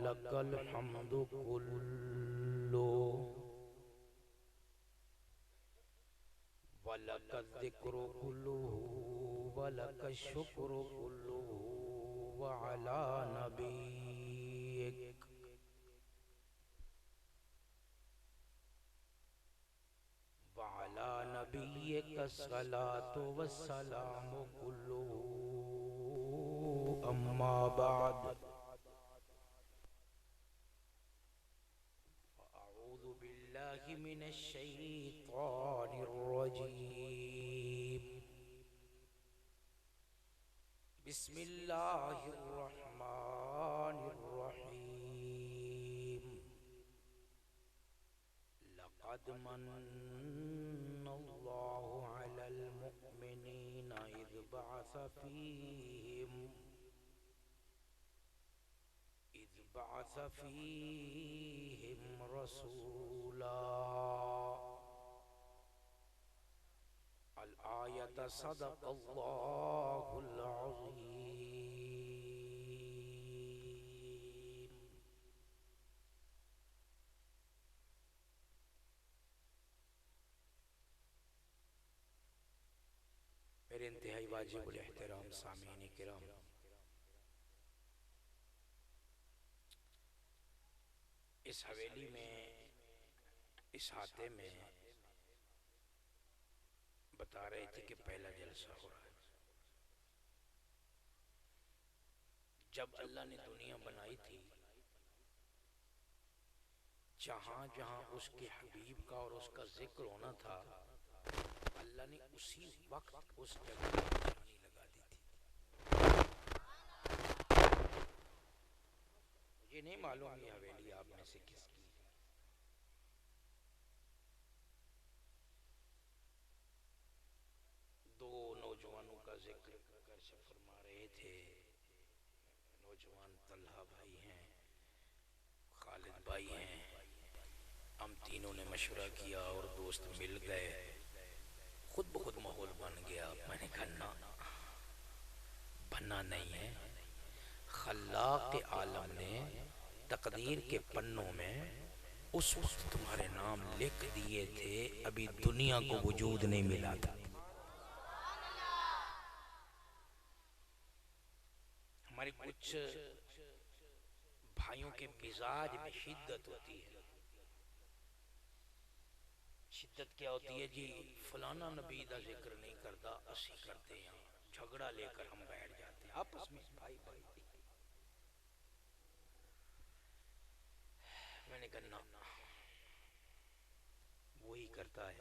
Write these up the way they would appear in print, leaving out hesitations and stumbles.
लकल हम्दु कुल्लु व लकल ज़िक्रु कुल्लुहु व लकल शुक्रु कुल्लुहु व अला नबिय्यिक व अला नबिय्यिक अस्सलातु वस्सलामु कुल्लुहु अम्मा बाद अऊज़ु बिल्लाहि मिनश शैतानिर रजीम बिस्मिल्लाहिर रहमानिर रहीम लक़द मन्नल्लाहु अलल मुअ्मिनीना इज़ बअस फीहिम रसूला अल आयत सदक़ल्लाहुल अज़ीम। मेरे इंतहाई वाजिबुल एहतराम सामीन किराम, इस हवेली में इस हाते में बता रहे थे कि पहला जलसा हो रहा है। जब अल्लाह ने दुनिया बनाई थी, जहां जहां उसके हबीब का और उसका जिक्र होना था, अल्लाह ने उसी वक्त उस जगह पर निशानी लगा दी थी। मुझे नहीं मालूम ये हवेली आप में से किसकी। दो नौजवानों का जिक्र कर से फरमा रहे थे। नौजवान तल्हा भाई हैं, खालिद भाई हैं। हम तीनों ने मशवरा किया और दोस्त मिल गए, खुद ब खुद माहौल बन गया। मैंने कहा ना, बनना नहीं है। खल्लाक के आलम ने तकदीर के पन्नों में उस वक्त तुम्हारे नाम लिख दिए थे, अभी दुनिया को वजूद नहीं मिला था। हमारे कुछ भाइयों के मिजाज में शिद्दत होती है। शिद्दत क्या होती है जी? फलाना नबी का जिक्र नहीं करता, असी करते हैं। झगड़ा लेकर हम बैठ जाते हैं आपस में, भाई भाई। मैंने कहा ना, वही करता है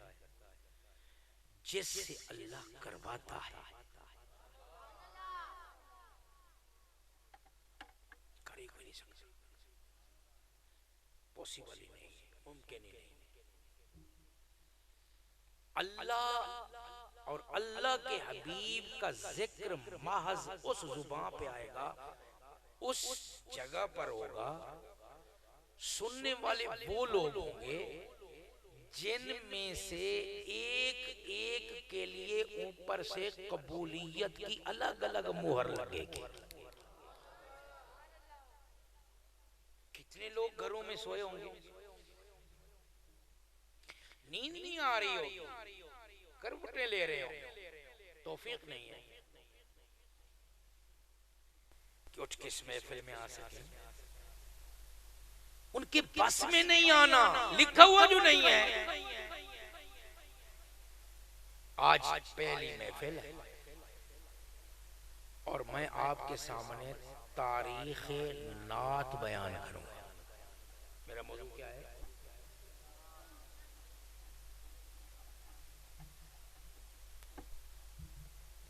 जिससे अल्लाह करवाता है। करे कोई नहीं सकता, पॉसिबल ही नहीं, मुमकिन ही नहीं। अल्लाह और अल्लाह के हबीब का जिक्र महज उस जुबान पे आएगा, उस जगह पर होगा, सुनने वाले वो लोग होंगे जिनमें से एक एक के लिए ऊपर से कबूलियत की अलग अलग मुहर लगेगी। कितने लोग घरों में सोए होंगे, नींद नहीं आ रही हो, करवटें ले रहे हो, तौफीक नहीं है कि उठ के इस महफिल में आ सके। उनके बस में नहीं आना, लिखा हुआ जो नहीं है। आज पहली महफिल है और मैं आपके सामने तारीख नात बयान करूंगा। मेरा मौजू क्या है?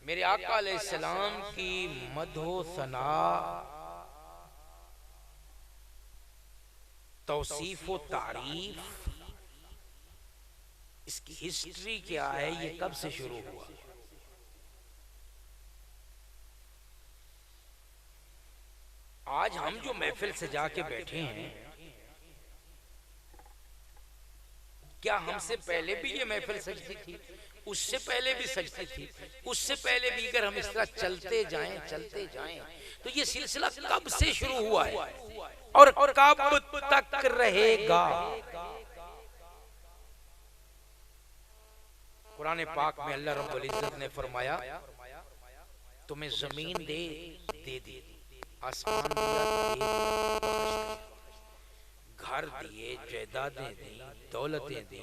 मेरे आका अलैहिस्सलाम की मदहो सना, तौसीफ व तारीफ, इसकी हिस्ट्री क्या है, ये कब से शुरू हुआ। आज हम जो महफिल से जाके बैठे हैं, क्या हमसे पहले भी ये महफिल सजती थी? उससे पहले भी सजती थी, उससे पहले भी। अगर हम इस तरह चलते जाएं तो ये सिलसिला कब से शुरू हुआ है और कब तक रहेगा? कुरान पाक में अल्लाह रब्बुल इज्जत ने फरमाया, तुम्हें जमीन दे दी, आसमान दिया, घर दिए, जायदादें दी, दौलतें दी,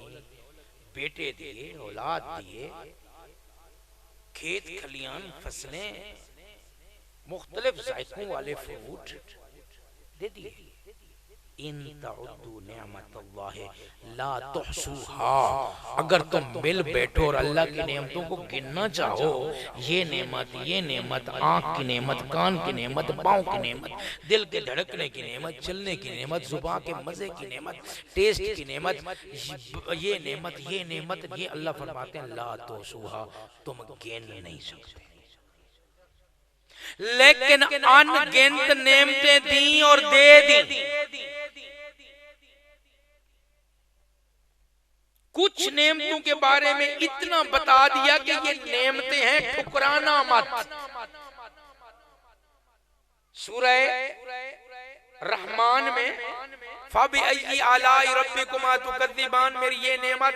बेटे दिए, औलाद दिए, खेत खलियान, फसलें, मुख्तलिफ जायकों वाले फ्रूट दे दिए। इन तउद्दू निअमतल्लाहि ला तुहसूहा, अगर तुम मिल बैठो और अल्लाह की नेमतों को गिनना चाहो, ये नेमत, आँख की नेमत, कान की नेमत, पाँव की नेमत, दिल के धड़कने की नेमत, चलने की नेमत, जुबान के मजे की नेमत, टेस्ट की नेमत, ये नेमत, ये अल्लाह फरमाते हैं ला तुहसूहा, तुम गिन नहीं सकते। लेकिन अनगिनत नेमतें दी और दे दी। कुछ नेमतों के बारे में इतना बता दिया कि ये नेमतें हैं, ठुकराना मत। सूरह रहमान में फबिअय्यि आलाई रब्बिकुमा तुकज़्ज़िबान, मेरी ये नेमत,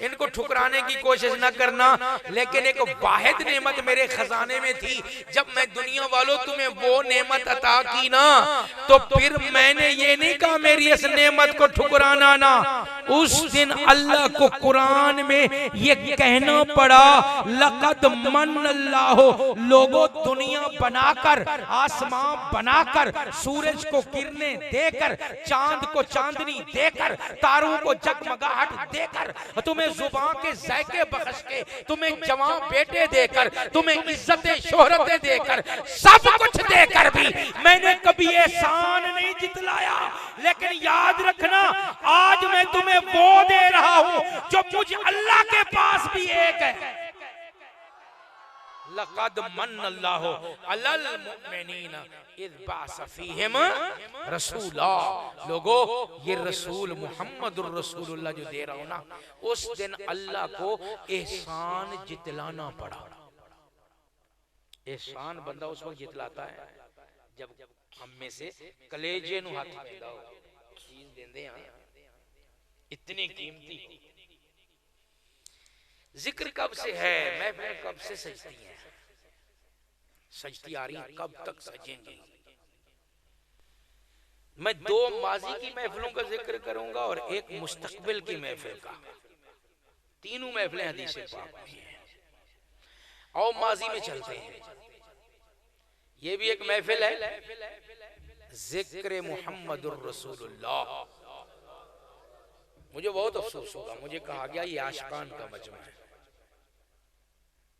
इनको ठुकराने की कोशिश न करना। लेकिन एक वाहिद नेमत मेरे खजाने में थी, जब मैं दुनिया वालों तुम्हें वो नेमत अता की ना, तो फिर मैंने ये नहीं कहा मेरी इस नेमत को ठुकराना ना। उस दिन अल्लाह को कुरान में ये कहना पड़ा, लक़द मन्नल्लाहु, लोगों दुनिया बनाकर, आसमान बनाकर, सूरज को किरणें देकर, चांद को चांदनी देकर, तारों को जगमगाहट देकर, तुम्हें जुबान के जायके बख्श के, तुम्हें जवान बेटे देकर, तुम्हें इज्जतें शोहरतें देकर, सब कुछ देकर भी मैंने कभी एहसान नहीं जितलाया। लेकिन याद रखना, आज मैं तुम्हें वो दे रहा हूं जो मुझे अल्लाह के पास भी एक है। लक़द मन्नल्लाहु अलल मुमिनीना इज़ बअस फ़ीहिम रसूला, लोगो ये रसूल मुहम्मदुर रसूलुल्लाह जो दे रहा हूं ना, उस दिन अल्लाह को एहसान जितलाना पड़ा। एहसान बंदा उस वक्त जितलाता है जब हम में से कलेजे नु हाथ में दाओ चीज देंदे हैं, इतनी कीमती। जिक्र कब से है, महफिल कब से सजती है, सजती आ रही, कब तक सजेंगी? मैं दो माजी की महफिलों का जिक्र करूंगा और एक मुस्तकबिल की महफिल का। तीनों महफिलें हदीस पाक में हैं। और माजी में चलते हैं। ये भी एक महफिल है, जिक्र मुहम्मदुर रसूलुल्लाह। मुझे बहुत अफसोस होगा, मुझे कहा गया ये आशिकान का मजमा है।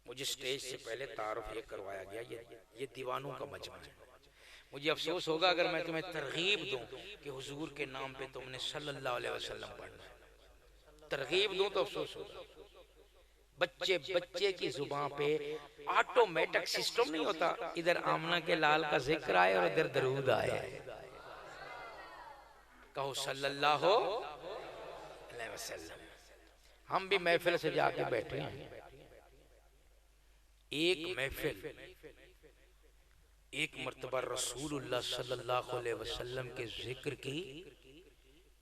मुझे स्टेज से पहले तारुफ ये करवाया गया ये दीवानों का मजमा है। मुझे अफसोस होगा अगर मैं तुम्हें तरगीब दूं कि हुजूर के नाम पे तुमने सल्लल्लाहु अलैहि वसल्लम पढ़ना है। तरगीब दूं तो अफसोस होगा। बच्चे की जुबान पे ऑटोमेटिक सिस्टम नहीं होता, इधर आमना के लाल का जिक्र आए और इधर दरूद आए। कहो सल्लल्लाहु अलैहि वसल्लम। हम भी महफिल से जाके बैठे हैं। एक महफिल एक मर्तबा रसूलुल्लाह सल्लल्लाहु अलैहि वसल्लम के जिक्र की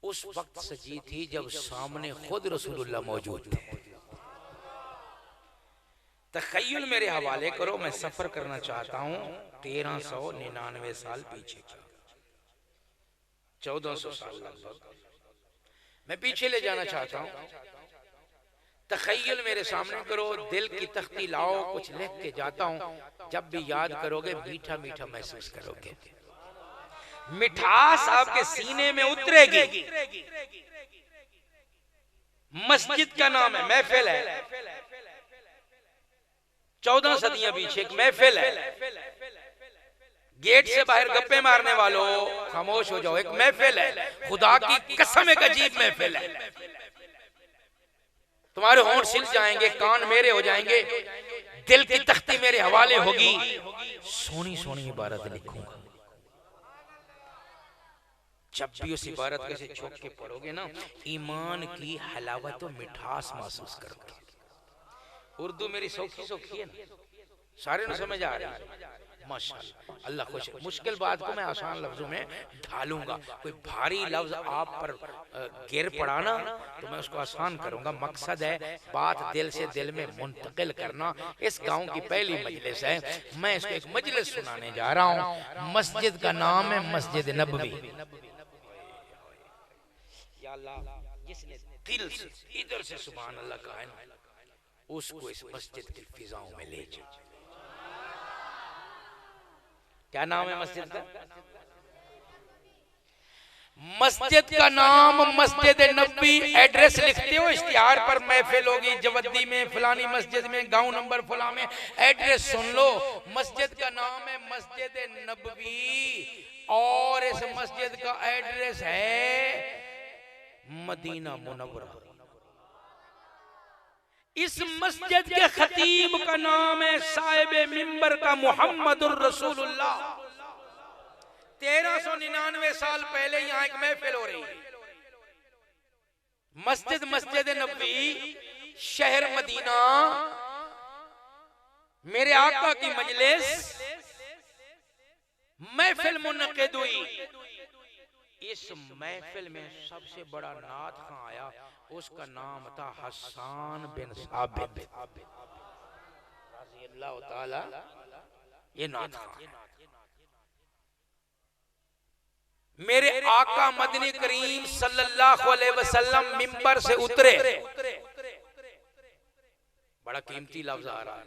उस वक्त सजी थी जब सामने खुद रसूलुल्लाह मौजूद थे। तखय्युल मेरे हवाले करो, मैं सफर करना चाहता हूँ 1399 साल पीछे का, 1400 साल लगभग मैं पीछे ले जाना चाहता हूँ। तखय्युल मेरे सामने करो, दिल की तख्ती लाओ, कुछ लिख के जाता हूँ। जब भी याद करोगे मीठा मीठा महसूस करोगे, मिठास आपके सीने में उतरेगी। मस्जिद का नाम है, महफिल है, 14 सदियां पीछे एक महफिल है। गेट से बाहर गप्पे मारने वालों खामोश हो जाओ, एक महफिल है। खुदा की कसम एक अजीब महफिल है। तुम्हारे होंठ सिल जाएंगे, कान मेरे हो जाएंगे, दिल की तख्ती मेरे हवाले होगी। सोनी सोनी इबारत लिखूंगा, जब भी उस इबारत को ऐसे छोक के पढ़ोगे ना, ईमान की हलावत और मिठास महसूस करोगे। उर्दू मेरी सौखी सौखी है ना, सारे ने समझ आ रही है माशाअल्लाह, अल्लाह खुश है। मुश्किल बात को मैं आसान लफ्जों में ढालूंगा, कोई भारी लफ्ज आप पर गिर पड़ा ना तो मैं उसको आसान करूंगा। मकसद है बात दिल से दिल में मुंतकिल करना। इस गांव की पहली मजलिस है, मैं इसको एक मजलिस सुनाने जा रहा हूँ। मस्जिद का नाम है मस्जिद नबवी। या अल्लाह, जिसने दिल से इधर से सुभान अल्लाह कहा है ना, उसको इस मस्जिद की फिजाओं में ले जाओ। क्या नाम है मस्जिद का? मस्जिद का नाम मस्जिद नबवी। एड्रेस लिखते हो इश्तिहार पर, महफिल होगी जवद्दी में, फलानी मस्जिद में, गांव नंबर फला में, एड्रेस सुन लो। मस्जिद का नाम है मस्जिद नबवी और इस मस्जिद का एड्रेस है मदीना मुनव्वरा। इस मस्जिद के खतीब का नाम है साहिब मिंबर का मुहम्मदुर रसूलुल्लाह। 1399 साल पहले यहाँ एक महफिल हो रही है। मस्जिद नबवी, शहर मदीना, मेरे आका की मजलिस, महफिल मुनक़िद हुई। इस महफिल में सबसे बड़ा नात खां आया, उसका नाम था हसन बिन साबित रज़ी अल्लाह ताला। ये नात खां मेरे आका मदनी करीम सल्लल्लाहु अलैहि वसल्लम मिंबर से उतरे। बड़ा कीमती लफ्ज आ रहा है,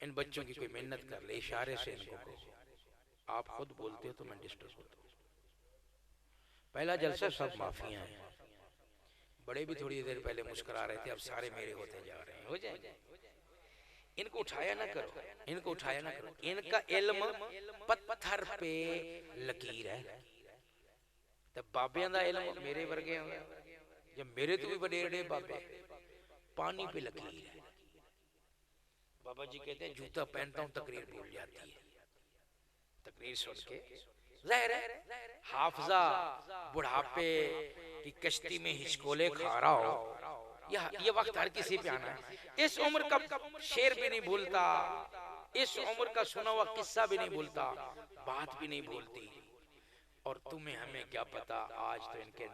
इन बच्चों की कोई मेहनत कर ले, इशारे से इनको कहो। आप खुद बोलते हो तो मैं डिस्टर्ब होता हूं। पहला जलसा सब माफियां हैं, बड़े भी थोड़ी देर पहले मुस्कुरा रहे थे, अब सारे मेरे होते जा रहे हैं। हो जाए, इनको उठाया ना करो, इनको उठाया ना करो। इनका इल्म पत्थर पे लकीर है, तो बाबियां दा इल्म मेरे वर्गे जब मेरे तो भी बड़े बाबे पानी पे लकीर है। बाबा जी कहते हैं जूता पहनता हूं तकरीर भूल जाती है। तकरीर सुन के ज़ाहिर है हाफजा बुढ़ापे की कश्ती में हिचकोले खा रहा हो, ये वक्त हर किसी पे आना है। इस उम्र का शेर भी नहीं भूलता, इस उम्र का सुना हुआ किस्सा भी नहीं भूलता, बात भी नहीं भूलती। और तुम्हें हमें क्या पता, आज तो इनके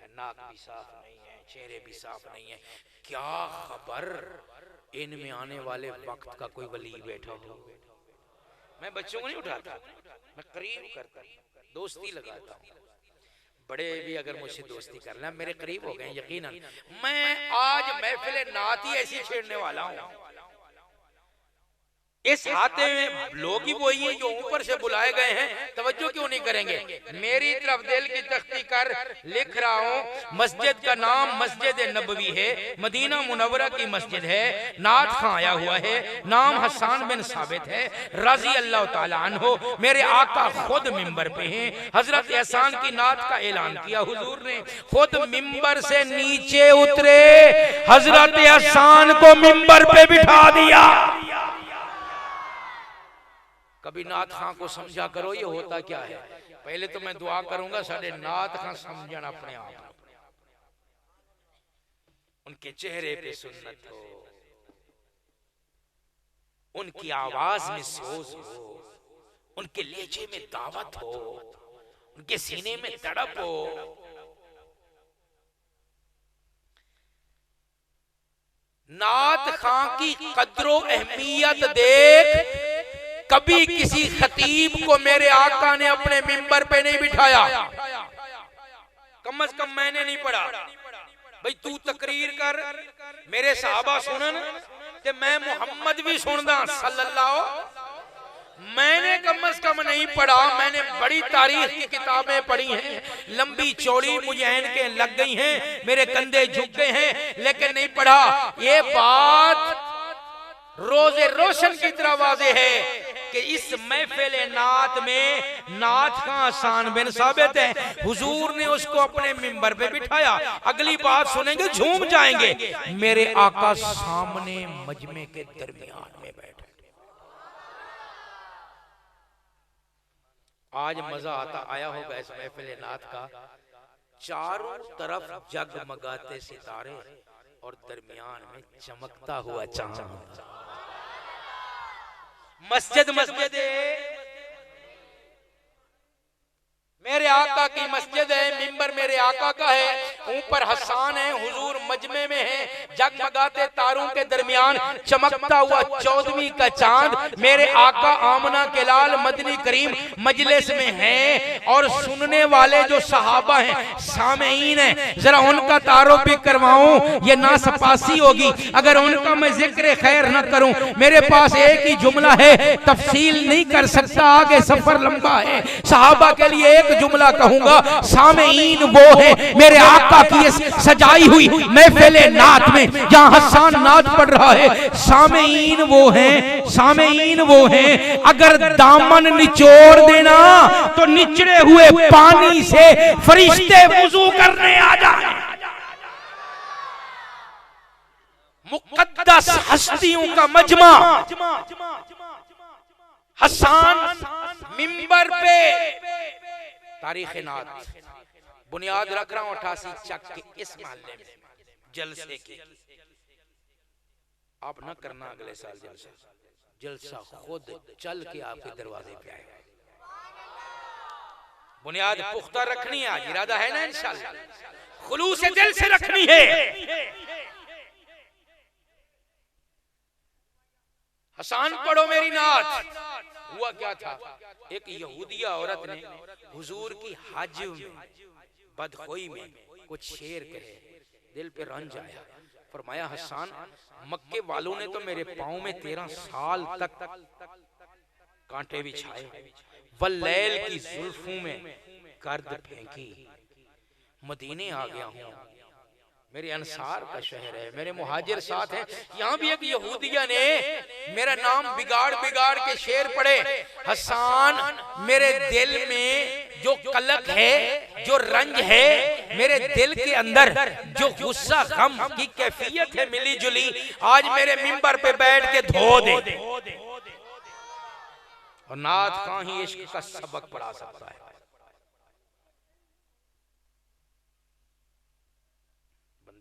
नाक भी साफ नहीं है, चेहरे भी साफ नहीं है, क्या खबर इनमें आने वाले वक्त का कोई वली बैठा हो। मैं बच्चों को नहीं उठाता, मैं करीब करता, दोस्ती लगाता हूँ। बड़े भी अगर मुझसे दोस्ती करना, मेरे करीब हो गए यकीनन। मैं आज महफिल नात ही ऐसी छेड़ने वाला हूँ। इस हाथे में लोग ही वही हैं जो ऊपर से बुलाए गए हैं, तवज्जो क्यों नहीं करेंगे। मेरी तरफ दिल की तख्ती कर लिख रहा हूँ, मस्जिद का नाम मस्जिद नबवी है, मदीना मुनव्वरा की मस्जिद है। नात खां आया हुआ है, नाम हसन बिन साबित है रजी अल्लाह ताला अन्हु। मेरे आका खुद मिंबर पे हैं। हजरत एहसान की नात का ऐलान किया, हुजूर ने खुद मिंबर से नीचे उतरे, हजरत एहसान को मिंबर पे बिठा दिया। कभी नात खां को समझा करो ये होता क्या है। पहले तो मैं दुआ करूंगा साढ़े नात खां समझन अपने आप, उनके चेहरे पे सुन्नत हो, उनकी आवाज में सोज हो, उनके लहजे में दावत हो, उनके सीने में तड़प हो। नात खां की कद्रो अहमियत देख कभी किसी खतीब को मेरे आका ने अपने मिंबर पे नहीं बिठाया। कम से कम मैंने नहीं पढ़ा, भाई तू तकरीर कर, मेरे सहाबा सुनन ते मैं मुहम्मद भी सुनदा सल्लल्लाहु। मैंने कम से कम नहीं पढ़ा। मैंने बड़ी तारीख की किताबें पढ़ी हैं, लंबी चौड़ी मुझे इनके लग गई हैं, मेरे कंधे झुक गए हैं, लेकिन नहीं पढ़ा। ये बात रोजे रोशन की तरह वाज़ेह है कि इस महफिल नात में नात खां हसन बिन साबित है। हुजूर ने उसको अपने मिंबर पे बिठाया। अगली बात सुनेंगे झूम जाएंगे। मेरे आका सामने मजमे के दरमियान में बैठे। आज मजा आता आया होगा इस महफिल नात का। चारों तरफ जगमगाते सितारे और दरमियान में चमकता हुआ चांद। मस्जिद मस्जिद मेरे आका की मस्जिद है, मिंबर मेरे आका का है, ऊपर हसन है, हुजूर मजमे में है, जगमगाते तारों के दरमियान चमकता हुआ 14वीं का चांद मेरे आका आमना के लाल मदनी करीम मजलिस में है। और सुनने वाले जो सहाबा हैं, सामेईन हैं, जरा उनका तारुफ भी करवाऊं, ये नासपासी होगी अगर उनका मैं जिक्र खैर न करूं। मेरे पास एक ही जुमला है, तफसील नहीं कर सकता, आगे सफर लंबा है। सहाबा के लिए एक जुमला कहूंगा, सामेईन वो है मेरे आका की सजाई हुई महफिल नात में जहां हसन नात पढ़ रहा है। सामेईन वो हैं, सामेईन वो हैं, अगर दामन निचोड़ देना तो निचड़े हुए पानी से फरिश्ते वुजू करने आ जाए। मुकद्दस हस्तियों का मजमा हसन मिंबर पे तारीख नात बुनियाद रख रहा हूं 88 चक के इस मोहल्ले में जलसे की। आप ना करना अगले साल जलसा, जलसा खुद चल के आपके दरवाजे पे आएगा। बुनियाद पुख्ता रखनी है, आज इरादा है ना इंशाल्लाह, खुलूस दिल से रखनी है। हसन पढ़ो मेरी नात। हुआ क्या था, एक यहूदिया औरत ने हुजूर की हज में बदखोई में कुछ शेर कहे, दिल पे रंज आया। फरमाया हसन, मक्के वालों ने तो मेरे पांव में 13 साल तक कांटे बिछाए, वल्लैल की जुल्फों में गर्द फेंकी, मदीने आ गया हूं, मेरे अंसार का शहर है, मेरे मुहाजिर साथ हैं। यहाँ भी एक यहूदिया ने मेरा नाम बिगाड़ बिगाड़ के शेर पढ़े। हसन, मेरे दिल में जो कलक है, जो रंज है, मेरे दिल के अंदर जो गुस्सा गम की कैफियत है मिली जुली, आज मेरे मिंबर पे बैठ के धो दे। और नात खां ही इश्क का सबक पढ़ा सकता है।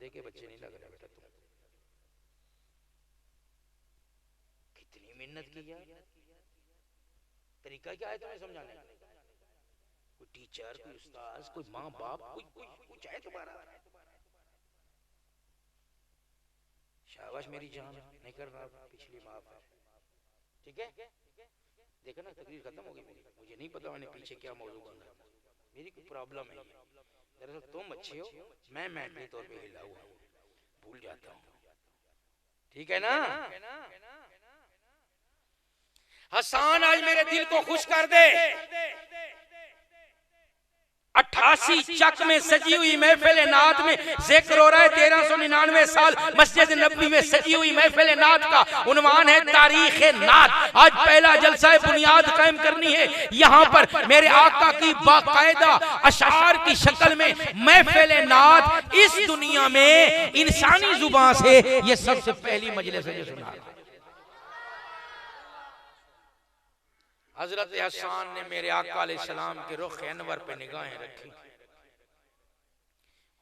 के बच्चे नहीं लग रहे बेटा, तुम कितनी मेहनत की यार। तरीका क्या है तुम्हें समझाने का? कोई टीचर, कोई उस्ताद, कोई माँ बाप, कोई चाहे तुम्हारा। शाबाश मेरी जान, नहीं कर रहा, पिछली माफ है, ठीक है। देखा ना, तकरीर खत्म हो गई मेरी, मुझे नहीं पता मैंने पीछे क्या मौजूद करना, मेरी कोई प्रॉब्लम है। दरअसल तुम अच्छे हो, मैं मैंटली तौर पे हिला हुआ हूं, भूल जाता हूं, ठीक है ना। हसन आज मेरे दिल को खुश कर दे। 88 चक में सजी हुई महफिल नात में जिक्र हो रहा है 1399 साल मस्जिद नबवी में सजी हुई महफिल नात का उन्वान है तारीख नात। आज पहला जलसा बुनियाद कायम करनी है। यहाँ पर मेरे आका की बाकायदा अशार की शक्ल में महफिल नात इस दुनिया में इंसानी जुबान से ये सबसे पहली मजलिस है जो सुना। हजरत हसन ने मेरे आका अलैहिस्सलाम के रुख अनवर पे निगाहें रखी,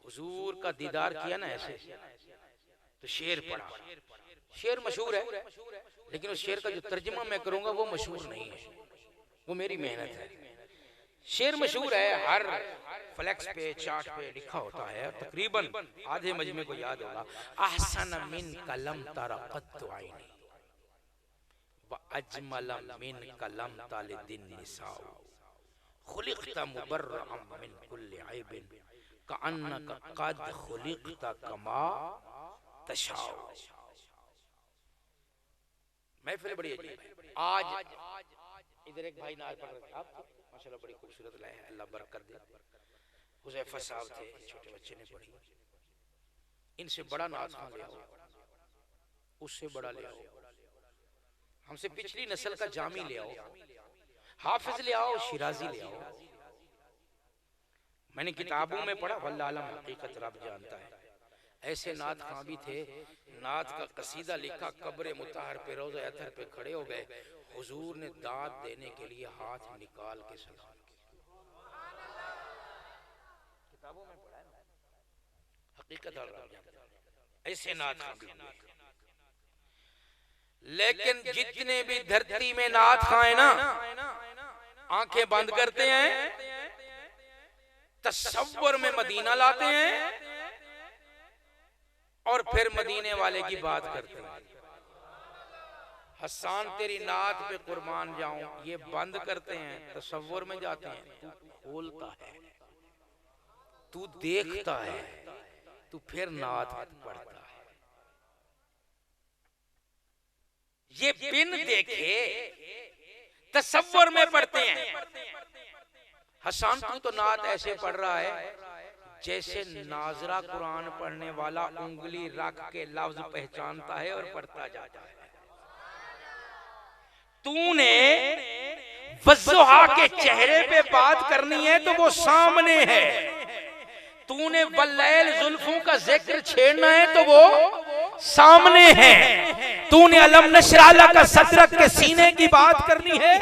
हुजूर का दीदार किया ना ऐसे, तो शेर पढ़ा। शेर मशहूर है, लेकिन उस शेर का जो तर्जुमा मैं करूंगा वो मशहूर नहीं है, वो मेरी मेहनत है। शेर मशहूर है, हर फ्लेक्स पे चार्ट पे लिखा होता है, तकरीबन आधे मजमे को याद होगा। अहसन मिन कलम तारा कत्तु आईनी अजमल मिन कलम ताले दिन निसाओ खुलिक़ता मुबर्रअम मिन कुल्लि ऐबिन कअन्नका क़द खुलिक़ता कमा तशाओ। महफिल बड़ी अजीब है। आज इधर एक भाई नाज पढ़ रहे थे, आप माशाल्लाह बड़ी खूबसूरत लाए हैं, अल्लाह बरकत दे। हुज़ैफा साहब थे, छोटे बच्चे ने पढ़ी। इनसे बड़ा नाज खां ले आओ, उससे बड़ा ले आओ, हमसे पिछली नस्ल का जामी ले आओ, हाफिज ले आओ, शिराजी ले आओ। मैंने किताबों में पढ़ा, वल्लाह आलम हकीकत रब जानता है। ऐसे नात खां भी थे, नात का कसीदा लिखा, कब्र मुताहर पे रोज़ा अतर पे खड़े हो गए, हुजूर ने दाद देने के लिए हाथ निकाल के सलाम किया। किताबों में पढ़ा है, हकीकत ऐसे नात खां। लेकिन जितने भी धरती में नात खाए ना, आंखें बंद करते हैं, तसव्वुर में मदीना लाते हैं और फिर मदीने वाले की बात करते हैं। हसन तेरी नात पे कुर्बान जाऊं, ये बंद करते हैं, तसव्वुर में जाते हैं। तू खोलता है, तू देखता है, तू फिर नात पढ़ता है। ये बिन देखे तसव्वुर में पढ़ते हैं। हसन तू तो नात ऐसे पढ़ रहा है जैसे नाजरा कुरान पढ़ने वाला उंगली रख के लफ्ज पहचानता है और पढ़ता जाता है। तूने वज़्ज़ुहा के चेहरे पे बात करनी है तो वो सामने है। तूने वल्लैल जुल्फों का जिक्र छेड़ना है तो वो सामने है। तूने अलम नशरह लक का सदरक के सीने की बात करनी है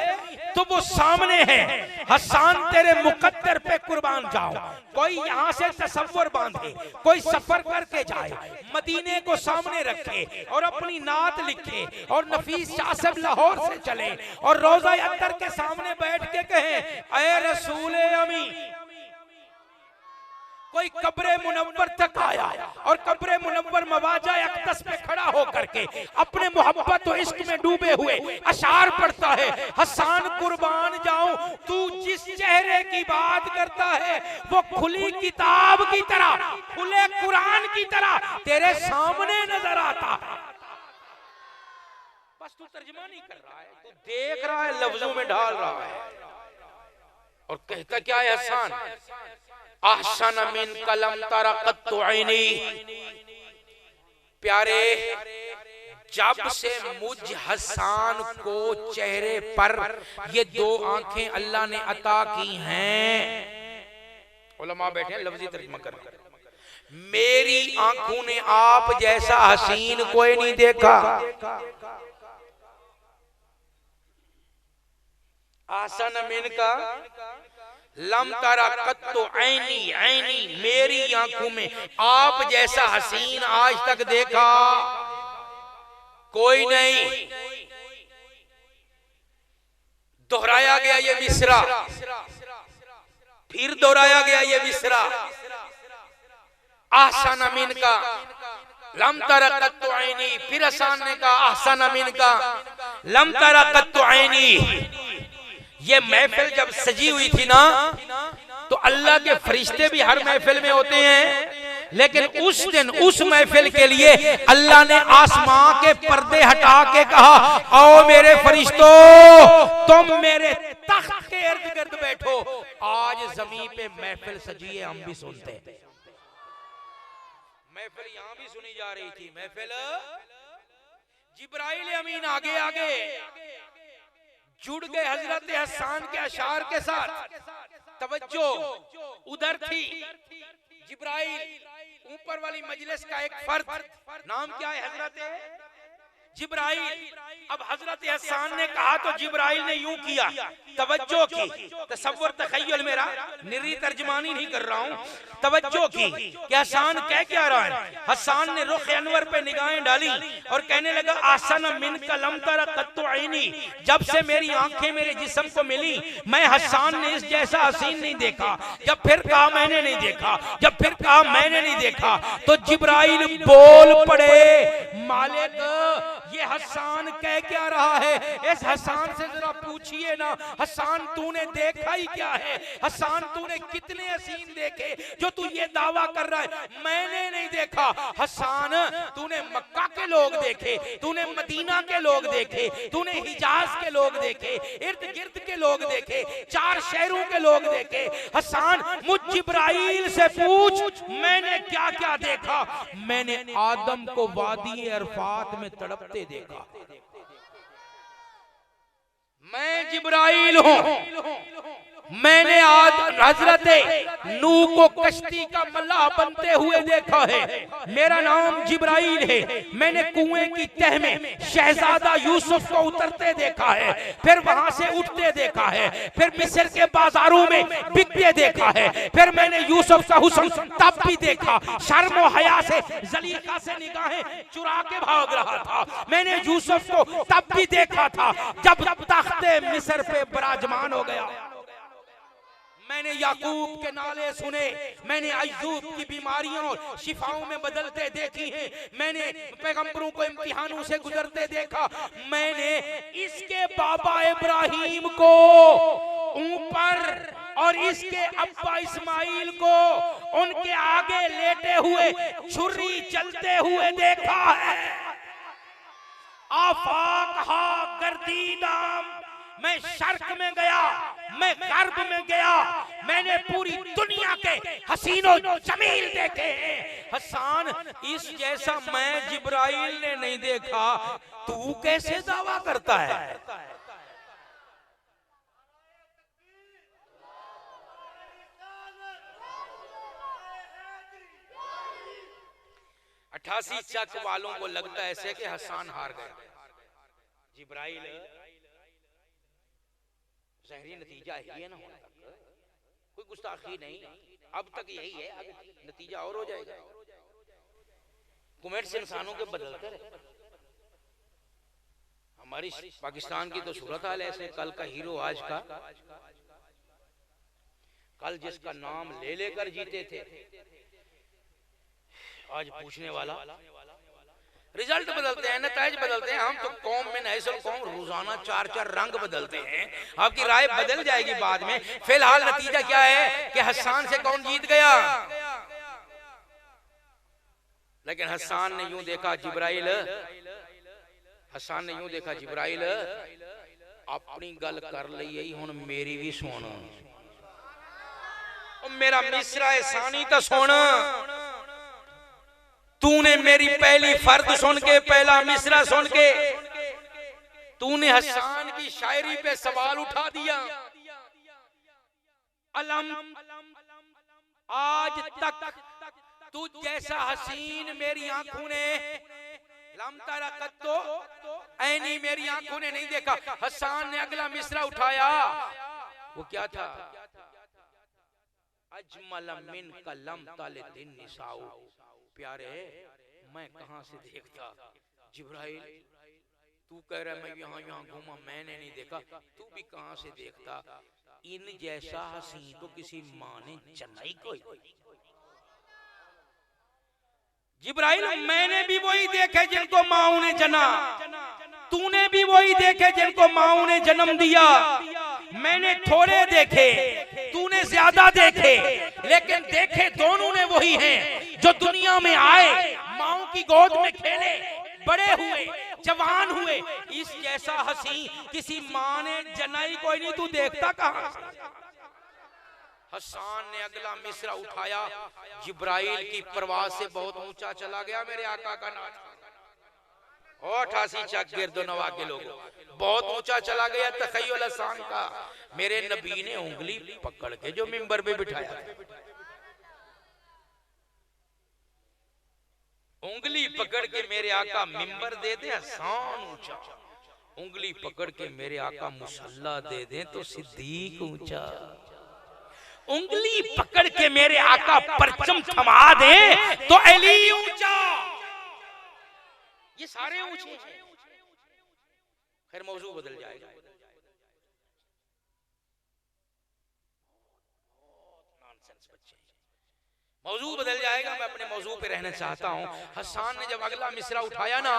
तो वो सामने है। हसन तेरे मुकद्दर पे कुर्बान जाओ। कोई यहाँ से तसव्वुर बांधे, कोई सफर करके जाए, मदीने को सामने रखे और अपनी नात लिखे और नफीस शाह साहब लाहौर से चले और रोज़ा अत्तर के सामने बैठ के कहे, ऐ रसूल अमी। कोई कब्रे मुनव्वर तक आया और कब्रे मुनव्वर मवाजा अक़दस पे खड़ा होकर के अपने मोहब्बत और इश्क में डूबे हुए अशार पढ़ता है। हसन कुर्बान जाऊं, तू जिस चेहरे की बात करता है वो खुली किताब की तरह, खुले कुरान की तरह तेरे सामने नजर आता है। बस तू तर्जुमा नहीं कर रहा है, तू देख रहा है, लफ्जों में ढाल रहा है। और कहता क्या है हसन, अहसन मिन कलम तरा कत्तु ऐनी। प्यारे, जब से मुझ हसन को चेहरे पर ये दो आंखें अल्लाह ने अता की हैं, उलमा बैठे हैं लफ्जी तर्जुमा कर, मेरी आंखों ने आप जैसा हसीन कोई नहीं देखा। अहसन मिन का लम तारा कत्तो ऐनी, ऐनी मेरी आंखों में आप जैसा हसीन आज तक देखा कोई नहीं। दोहराया गया ये मिसरा, फिर दोहराया गया ये मिसरा। अहसन मिन का लम तारा कत्तो ऐनी, फिर हसन ने कहा अहसन मिन का लम तारा कत्तो ऐनी। ये महफिल जब सजी हुई थी ना तो अल्लाह के फरिश्ते भी हर महफिल में होते हैं, लेकिन उस दिन उस महफिल के लिए अल्लाह ने आसमां के पर्दे हटा के कहा, आओ मेरे फरिश्तों, तुम मेरे तख्त के इर्द गिर्द बैठो। आज जमीन पे महफिल सजी है, हम भी सुनते हैं। महफिल यहां भी सुनी जा रही थी। महफिल जिब्राइल अमीन आगे आगे जुड़ गए हजरत हसन के अशार के साथ। तवज्जो उधर थी, जिब्राइल ऊपर वाली मजलिस का एक फर्द, नाम क्या है हजरत जिब्राइल। अब हजरत हसन ने कहा तो जिब्राइल ने यूं किया, तवज्जो की, तसव्वुर तखय्युल मेरा निरी तर्जमानी नहीं कर रहा हूं, तवज्जो की कि हसन कह क्या रहा है। हसन ने रुख अनवर पे निगाहें डाली और कहने लगा, आसन मिन कलम तरा कत्तु ऐनी, जब से मेरी आंखें मेरे जिस्म को मिली मैं हसन ने इस जैसा हसीन नहीं देखा। जब फिर कहा मैंने नहीं देखा, जब फिर कहा मैंने नहीं देखा, तो जिब्राइल बोल पड़े, मालिक ये हसन कह क्या रहा है, इस हसन से जरा पूछिए ना, हसन तूने देखा ही क्या है, हसन तूने कितने हसीन देखे जो तू ये दावा कर रहा है मैंने नहीं देखा। हसन तूने मक्का के लोग देखे, तूने मदीना के लोग देखे, तूने हिजाज के लोग देखे, इर्द गिर्द के लोग देखे, 4 शहरों के लोग देखे। हसन मुझ जिब्राइल से पूछ मैंने क्या क्या देखा। मैंने आदम को वादी अरफात में तड़पते देखा। मैं जिब्राइल हूं, मैंने आज हजरत नूह को कश्ती का मल्लाह बनते हुए देखा है। मेरा नाम जिब्राइल है। मैंने कुएं की तह में शहजादा यूसुफ को उतरते देखा है, फिर वहां से उठते देखा है, फिर मिस्र के बाजारों में बिकते देखा है, फिर मैंने यूसुफ का हुस्न तब भी देखा, शर्म और हया से जलीका से निगाहें चुरा के भाग रहा था। मैंने यूसुफ को तब भी देखा था जब तख्ते मिस्र पे विराजमान हो गया। मैंने याकूब के नाले सुने, मैंने अय्यूब की बीमारियों और शिफाओं में बदलते देखी हैं, मैंने पैगंबरों को इम्तिहानों से गुजरते देखा, मैंने इसके बाबा इब्राहिम को ऊपर और इसके अब्बा इस्माइल को उनके आगे लेटे हुए छुरी चलते हुए देखा है। आफाक हा गर्दीदाम, मैं शर्क में गया, मैं गर्ब में गया, मैंने पूरी दुनिया के हसीनो जमील देखे हैं। हसन, इस जैसा मैं जिब्राइल ने नहीं देखा, तू कैसे दावा करता है? 88 चक वालों को लगता है ऐसे कि हसन हार गए। जिब्राइल ज़हरी नतीजा है ना, कोई गुस्ताखी नहीं, अब तक यही है, अब नतीजा और हो जाएगा। कमेंट्स इंसानों के बदलते रहे। हमारी पाकिस्तान की तो सूरत हाल ऐसे, कल का हीरो आज का, कल जिसका नाम ले लेकर जीते थे आज पूछने वाला। रिजल्ट बदलते हैं, नतीजे बदलते हैं। हम तो कौम में नैसल कौम रोजाना 4-4 रंग बदलते हैं। आपकी राय बदल जाएगी बाद में। फिलहाल नतीजा क्या है कि हसन से कौन जीत गया? लेकिन हसन ने यूं देखा जिब्राइल, हसन ने यूं देखा जिब्राइल अपनी गल कर ली, हुण मेरी भी सुन, मेरा मिसरा एहसानी तो सुन। तूने मेरी पहली फर्द सुन के, पहला मिसरा सुन के तूने हसन की शायरी पे सवाल उठा दिया। अलम आज तक तू जैसा हसीन मेरी आंखों ने, लम तारा कत्तो ऐनी मेरी आंखों ने नहीं देखा। हसन ने अगला मिसरा उठाया, वो क्या था? अजमल मिन कलम ताले दिन निसाऊ, प्यारे मैं कहां से देखता? जिब्राइल तू कह रहा है मैं यहाँ यहाँ घूमा, मैंने नहीं देखा, तू भी कहां से देखता? इन जैसा हसीन तो किसी माँ ने जन्नाई कोई। जिब्राइल मैंने भी वही देखे जिनको माओ ने जना, तूने भी वही देखे जिनको माओ ने जन्म दिया। मैंने थोड़े देखे, तूने ज्यादा देखे, लेकिन देखे दोनों ने वही हैं जो दुनिया में आए, माओ की गोद में खेले, बड़े हुए, जवान हुए। इस जैसा हसी किसी माँ ने जनाई कोई नहीं, तू देखता कहां से? हसन ने अगला मिसरा उठाया, जिब्राइल की परवाज़ से बहुत ऊंचा चला गया मेरे आका का नाम। 88 चक गिरदो नवा के लोगों, बहुत ऊंचा चला गया तखय्युल हसन का। मेरे नबी ने उंगली पकड़ के जो मिंबर पे बिठाया, उंगली पकड़ के मेरे आका मिंबर दे दे हसन ऊंचा, उंगली पकड़ के मेरे आका मुसल्ला दे दे तो सिद्दीक ऊंचा, उंगली पकड़ के मेरे आका परचम थमा दे तो अली ऊंचा। ये सारे ऊंचे हैं। खैर मौजू बदल जाएगा। मौजू बदल जाएगा, मैं अपने मौजू पे रहना चाहता हूँ। हसन ने जब अगला मिसरा उठाया ना,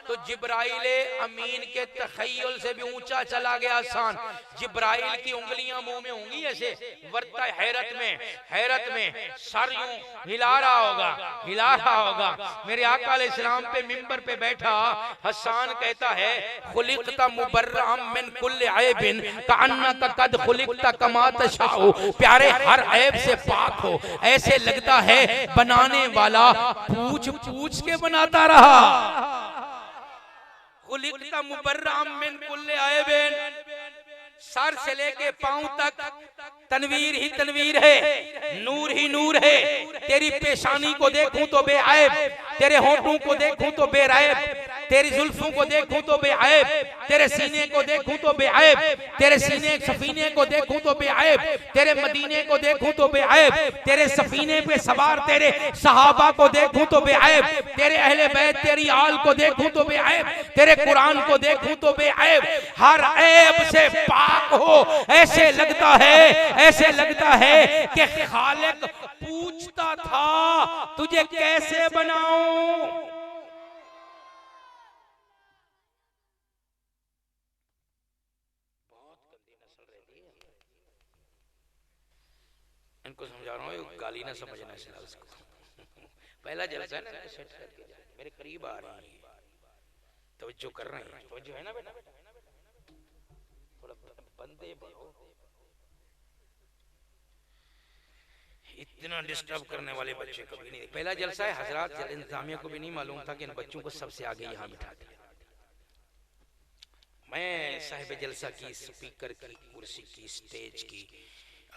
तो जिब्राइल अमीन के तखय्युल से भी ऊंचा चला गया हसन। जिब्राइल की उंगलियां मुंह में होंगी ऐसे, वर्ता हैरत में सर यूं हिला रहा होगा। मेरे आका अलैहिस्सलाम पे मिंबर पे बैठा हसन कहता है, खुलिक़ता मुबर्रअम मिन कुल्लि ऐबिन कअन्नका कद खुलिक़ता कमा तशाउ। प्यारे हर ऐब से पाक हो, ऐसे लगता है बनाने वाला पूछ पूछ के बनाता रहा। खुलिक़ता मुबर्रअम मिन कुल्लि ऐबिन, सर से लेके पांव तक तनवीर ही तनवीर है, नूर ही नूर है। तेरी पेशानी को देखूं तो बेअयब, तेरे होंठों को देखूं तो बेअयब, तेरी जुल्फों को देखूं तो बेअयब, तेरे सीने को देखूं तो बेअयब, तेरे सीने सफीने को देखूं तो बेअयब, तेरे मदीने को देखूं तो बेअयब, तेरे सफीने पे सवार तेरे सहाबा को देखूं तो बेअयब, तेरे अहले बैत तेरी आल को देखूं तो बेअयब, तेरे कुरान को देखूं तो बेअयब। हर ऐब से पाक हो, ऐसे लगता है कि खालिक पूछता था तुझे कैसे बनाऊं। इनको समझा रहा हूँ, गाली ना समझना इसलिए उसको। पहला जलसा है ना, सेट करके जा, मेरे करीब आ रही है, तवज्जो कर रहे हैं, तवज्जो है ना बेटा, थोड़ा बंदे बढ़ो। इतना डिस्टर्ब करने वाले बच्चे कभी नहीं। पहला जलसा है, हजरात इंतजामिया को भी नहीं मालूम था कि इन बच्चों को सबसे आगे यहाँ बिठा दिया। मैं साहिब जलसा की, स्पीकर की, कुर्सी की, स्टेज की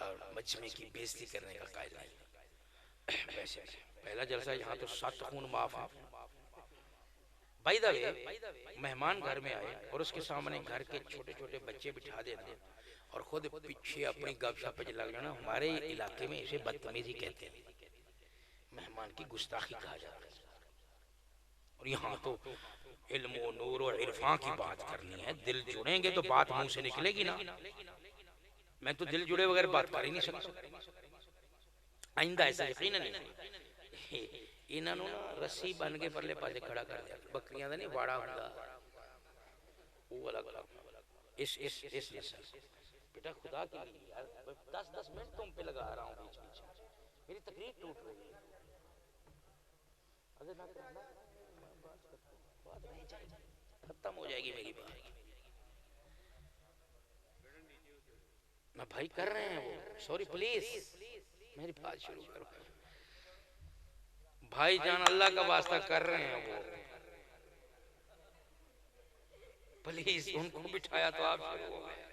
और मजमे की बेइज्जती करने का कायल नहीं। वैसे पहला जलसा यहाँ तो 7 खून माफ है। भाई द वे, मेहमान घर में आए और उसके सामने घर के छोटे छोटे बच्चे बिठा देना और खुद पीछे अपनी गपशप लग जाना, हमारे इलाके में इसे बदतमीजी कहते हैं, मेहमान की गुस्ताखी कहा जाता है। और यहाँ तो इल्म और नूर और इरफान की बात करनी है, दिल जुड़ेंगे तो बात मुंह से निकलेगी ना। मैं तो दिल जुड़े बगैर बात कर ही नहीं सकता। आइंदा ऐसा यकीन नहीं। इन्होंने ना रस्सी बन के परले पासे खड़ा कर दिया, बकरियां का नहीं वाड़ा होगा वो वाला काम। इस बेटा खुदा के लिए यार, 10-10 मिनट तुम पे लगा रहा हूँ, बीच बीच मेरी तकरीर टूट रही है। अगर ना करना बात नहीं जाएगी, खत्म हो जाएगी मेरी बात ना। भाई कर रहे हैं वो, सॉरी प्लीज मेरी बात शुरू करो। भाई जान अल्लाह का वास्ता कर रहे हैं वो, प्लीज उनको बिठाया तो आप शुरू हो गए।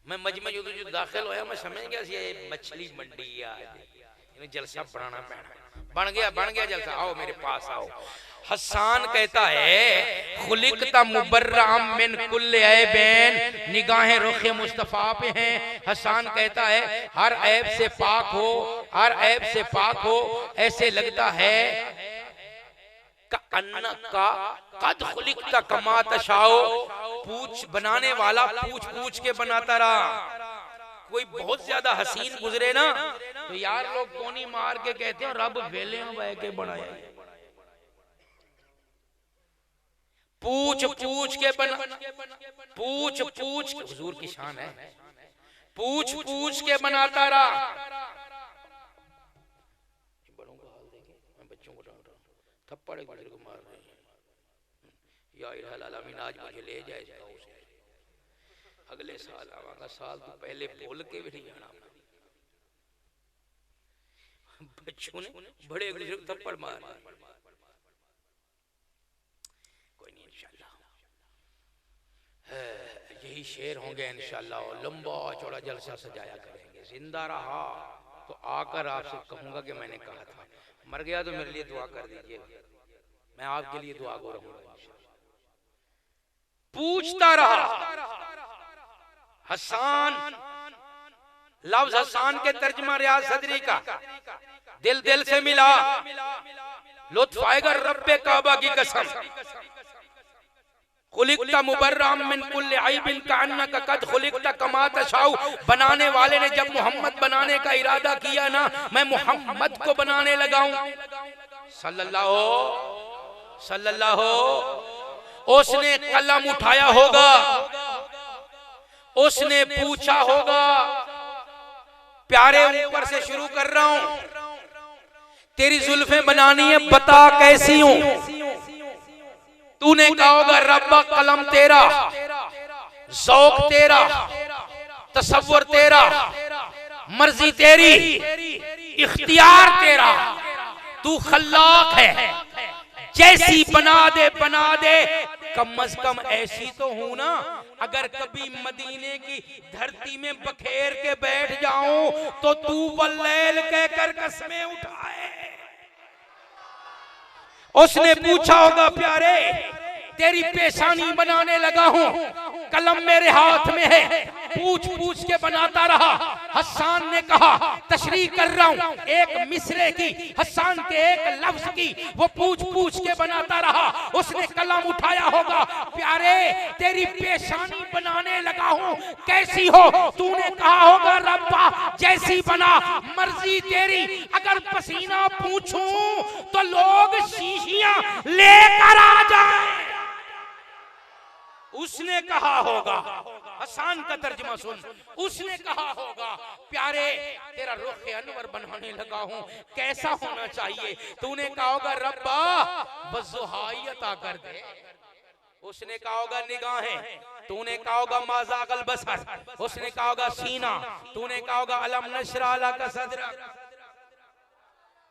मैं मजमे जो दाखिल होया, मैं समझ गया ये मछली मंडी आज जलसा बनाना पैना। बन गया जलसा। आओ मेरे पास आओ। हसन कहता है खुलिकता मुबर्रअम मिन कुल्li ऐबैन, निगाहें रुखे मुस्तफा पे हैं। हसन कहता है हर ऐब से पाक हो, हर ऐब से पाक हो, ऐसे लगता है का कद खुलिकता कमा तशाओ। पूछ बनाने वाला पूछ पूछ के बनाता रहा। कोई बहुत ज्यादा हसीन गुजरे ना तो यार लोग कोनी मार के कहते हैं रब वेले बह के बनाया। पूछ पूछ के बना, पूछ पूछ हुजूर की शान है, पूछ पूछ के बनाता रहा। बड़ों का हाल देखें, मैं बच्चों को डांट रहा हूँ, थप्पड़ एक दूसरे को मार रहे हैं। या इलाही आलमीन आज मुझे ले जाए गाँव से, अगले साल आवागा, साल तो पहले बोल के भी नहीं जाना। बच्चों ने बड़े एक दूसरे को थप्पड़ मार। कोई नहीं, इंशाल्लाह यही शेर होंगे इंशाल्लाह, और लंबा चौड़ा जलसा सजाया करेंगे। जिंदा रहा तो आकर आपसे कहूंगा कि मैंने कहा था, मर गया तो मेरे लिए दुआ कर दीजिएगा, मैं आपके लिए दुआ गो रहूंगा। पूछता रहा हसन, लफ्ज हसन के तर्जमा रियाज सदरी का, दिल दिल से मिला, लुत्फ आएगा रब्बे काबा की कसम। खुलिकता मुबर्रअम मिन कुल्li ऐबिन कअन्नका कद खुलिकता कमा तशाउ। बनाने वाले ने जब मोहम्मद बनाने का इरादा किया ना, मैं मोहम्मद को बनाने लगाऊं सल्लल्लाहु। उसने कलम उठाया होगा, उसने पूछा होगा, प्यारे ऊपर से शुरू कर रहा हूं, तेरी जुल्फें बनानी है बता कैसी हूं। तूने कहा होगा रब्बा कलम तेरा, ज़ौक़ तेरा, तसव्वुर तेरा, मर्जी तेरी, इख्तियार तेरा, तू खल्लाक है, जैसी बना दे कम अज कम ऐसी तो हूं ना, अगर कभी मदीने की धरती में बखेर के बैठ जाऊं तो तू वल्लैल कहकर कसमें उठाए। उसने पूछा होगा प्यारे तेरी पेशानी बनाने लगा हूं, कलम मेरे हाथ में है, पूछ पूछ के बनाता रहा। हसन ने कहा तशरीह कर रहा हूं, एक मिसरे की, हसन के एक लफ्ज की वो पूछ पूछ के बनाता रहा। उसने कलम उठाया होगा प्यारे तेरी पेशानी बनाने लगा हूं, कैसी हो? तूने कहा होगा रब्बा जैसी बना मर्जी तेरी, अगर पसीना पूछूं तो लोग शीशियां लेकर आ जाए। उसने कहा होगा, हसन का तर्जुमा सुन, उसने कहा होगा प्यारे तेरा रुख अनवर बनाने लगा हूं, कैसा होना चाहिए? तूने कहा होगा रब्बा बज़ुहाई अता कर दे। उसने कहा होगा निगाहें, तूने कहा होगा माज़ागल बसर। उसने कहा होगा सीना, तूने कहा होगा अलम नशरा लका सदरक।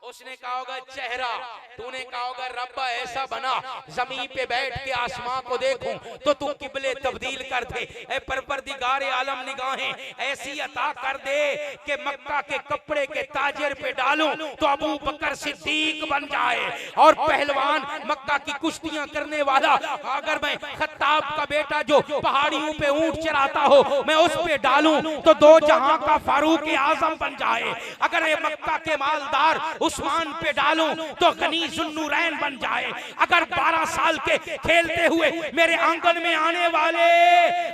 उसने कहा होगा चेहरा, तूने कहा होगा रब्बा ऐसा बना जमीन पे बैठ के आसमां को देखूं तो तू किबले तब्दील कर दे। ऐ परवरदिगारे आलम निगाहें ऐसी अता कर दे कि मक्का के कपड़े के ताजर पे डालूं तो अबू बकर सिद्दीक बन जाए, और पहलवान मक्का की कुश्तियां करने वाला अगर मैं खत्ताब का बेटा जो पहाड़ियों पे ऊंट चराता हो मैं उस पे डालूं तो दो जहां का फारूक आजम बन जाए। अगर ये मक्का के मालदार उस्मान पे डालूं तो गनी जुन्नूरैन बन जाए। अगर 12 साल के खेलते हुए मेरे आंगन में आने वाले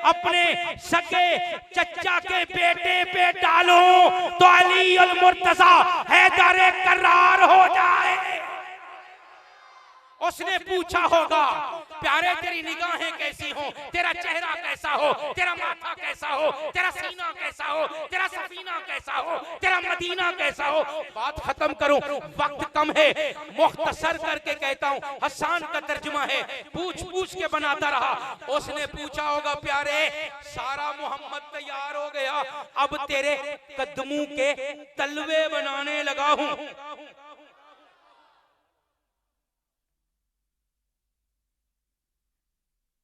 अपने सगे चचा के बेटे पे डालूं तो अली अल मुर्तजा हैदर करार हो जाए। उसने पूछा होगा प्यारे तेरी निगाहें कैसी हो, तेरा चेहरा कैसा हो, तेरा माथा कैसा हो, तेरा सीना कैसा हो, तेरा सफीना कैसा हो, तेरा मदीना कैसा हो। बात खत्म करूं, वक्त कम है, मुख्तसर करके कहता हूं। हसन का तर्जुमा है पूछ पूछ के बनाता रहा। उसने पूछा होगा प्यारे सारा मोहम्मद तैयार हो गया, अब तेरे कदमों के तलवे बनाने लगा हूं।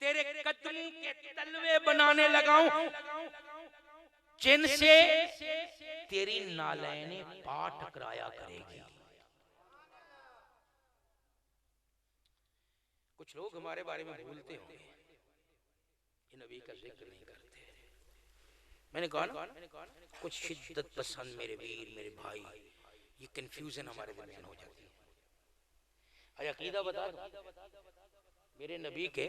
तेरे कदमों के तलवे बनाने लगाऊं जिनसे तेरी नालैने पा टकराया करेगी। कुछ लोग हमारे बारे में भूलते होंगे, ये नबी का जिक्र नहीं करते। मैंने कहा ना कुछ शिद्दत पसंद मेरे वीर मेरे भाई, ये कंफ्यूजन हमारे दरमियान हो जाती है। अकीदा बता दो, मेरे नबी के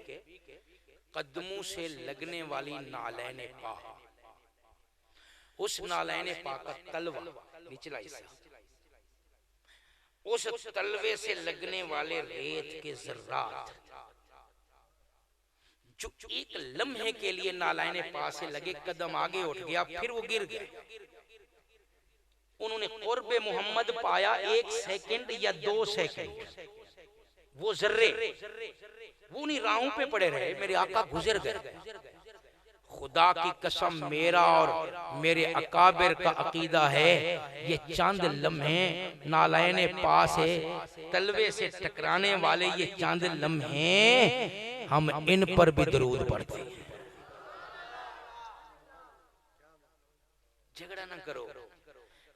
कदमों से लगने वाली नालैने पा, उस नालैने पा का तलवा निचला हिस्सा, उस तलवे से लगने वाले रेत के जर्रात जो एक लम्हे के लिए नालैने पा से लगे, कदम आगे उठ गया फिर वो गिर गया। उन्होंने कुर्बे मोहम्मद पाया 1 सेकंड या 2 सेकंड, वो जर्रे वो नहीं राहों पे पड़े रहे, मेरे आका गुजर गए। खुदा की कसम मेरा और मेरे अकाबिर का अकीदा है ये चंद लम्हे नालैने पास है तलवे से टकराने वाले, ये चंद लम्हे हम इन पर भी दरूद पढ़ते हैं। झगड़ा ना करो,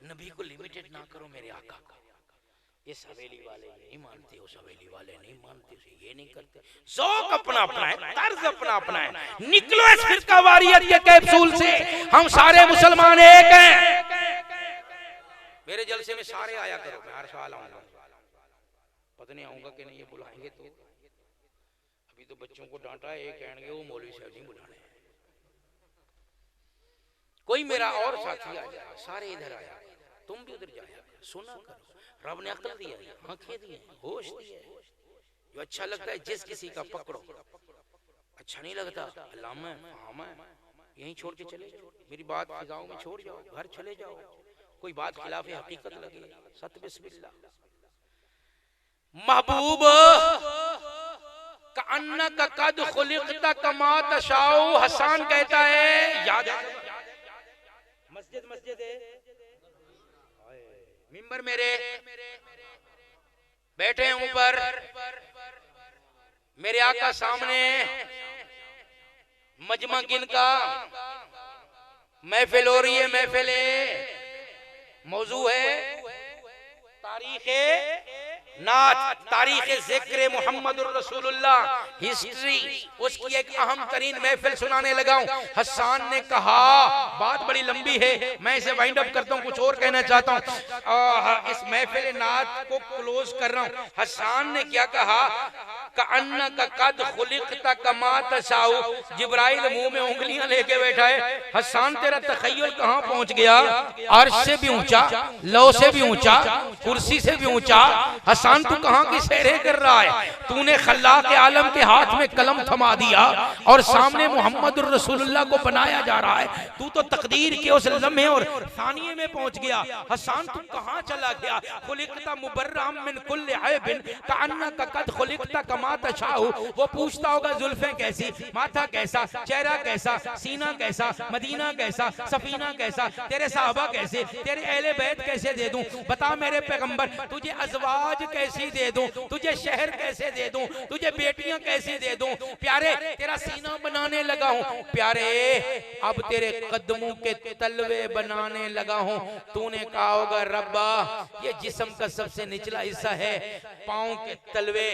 नबी को लिमिटेड ना करो मेरे आका का। ये हवेली वाले नहीं मानते, उस हवेली वाले नहीं मानते, ये नहीं करते। ज़ौक़ अपना अपना है, तर्ज अपना अपना है। निकलो इस फिरका वारियत के कैप्सूल से, हम सारे मुसलमान एक हैं। मेरे जलसे में सारे आया करो, मैं हर साल आऊंगा, पता नहीं आऊंगा कि नहीं, ये बुलाएंगे तो। अभी तो बच्चों को डांटा है, एक कहेंगे वो मौलवी साहब नहीं बुलाने। कोई मेरा और साथी आ जाए, सारे इधर आया, तुम भी उधर जाया, सुना करो। रब ने अक्ल दी है, आंखें दी हैं, होश दी है। जो अच्छा लगता है जिस किसी का पकड़ो, अच्छा नहीं लगता अल्लामा यहीं छोड़ के चले जाओ। मेरी बात फिजाओं में छोड़ जाओ, घर चले जाओ। कोई बात खिलाफ हकीकत लगे, सत बिस्मिल्लाह। महबूब का कद खुलिक़ता कमा तशाऊ, हसन कहता है याद मस्जिद मस्जिद है, मिंबर मेरे बैठे ऊपर, मेरे आका सामने मजमा गिन का महफिल हो रही है, महफिल मौजू है तारीख़ नात, तारीख़ ज़िक्र मुहम्मदुर रसूलुल्लाह, हिस्ट्री, उसकी एक अहम तरीन महफिल सुनाने लगा हूं। हसन ने कहा, बात बड़ी लंबी है, मैं इसे वाइंड अप करता हूं, कुछ और कहना चाहता हूं, इस महफिल नात को क्लोज कर रहा हूं। हसन ने क्या कहा, कअन्ना का कद खुलिक़ता कमा तशाउ, जिब्राइल मुंह में उंगलियां लेके बैठा है। हसन तेरा तखय्युल कहां पहुंच गया, अर्श से भी ऊंचा, लौ से भी ऊंचा, कुर्सी से भी ऊंचा। हसन तू कहां की सैरें कर रहा है, तूने खल्लाक के आलम के हाथ में कलम थमा दिया और सामने मोहम्मदुर रसूलुल्लाह को बनाया जा रहा है। तू तो तकदीर के उस लम्हे और सानिये में पहुंच गया। हसन तू कहां चला गया, खुलिक़ता मुबर्रअम मिन कुल्लि ऐबिन कअन्ना का कद खुलिक़ता कमा तशाउ। वो पूछता होगा जुल्फें कैसी, माथा कैसा, चेहरा कैसा, सीना कैसा, मदीना कैसा, सफीना कैसा, तेरे साहबा कैसे, तेरे अहले बैत कैसे दे दूं, बता मेरे पैगंबर, तुझे अज़वाज कैसी दे दूं, तुझे शहर कैसे दे दूं, तुझे बेटियां कैसी दे दूं। प्यारे तेरा सीना बनाने लगा हूं, प्यारे अब तेरे कदमों के तलवे बनाने लगा हूं। तूने कहा होगा रब्बा ये जिस्म का सबसे निचला हिस्सा है, पाँव के तलवे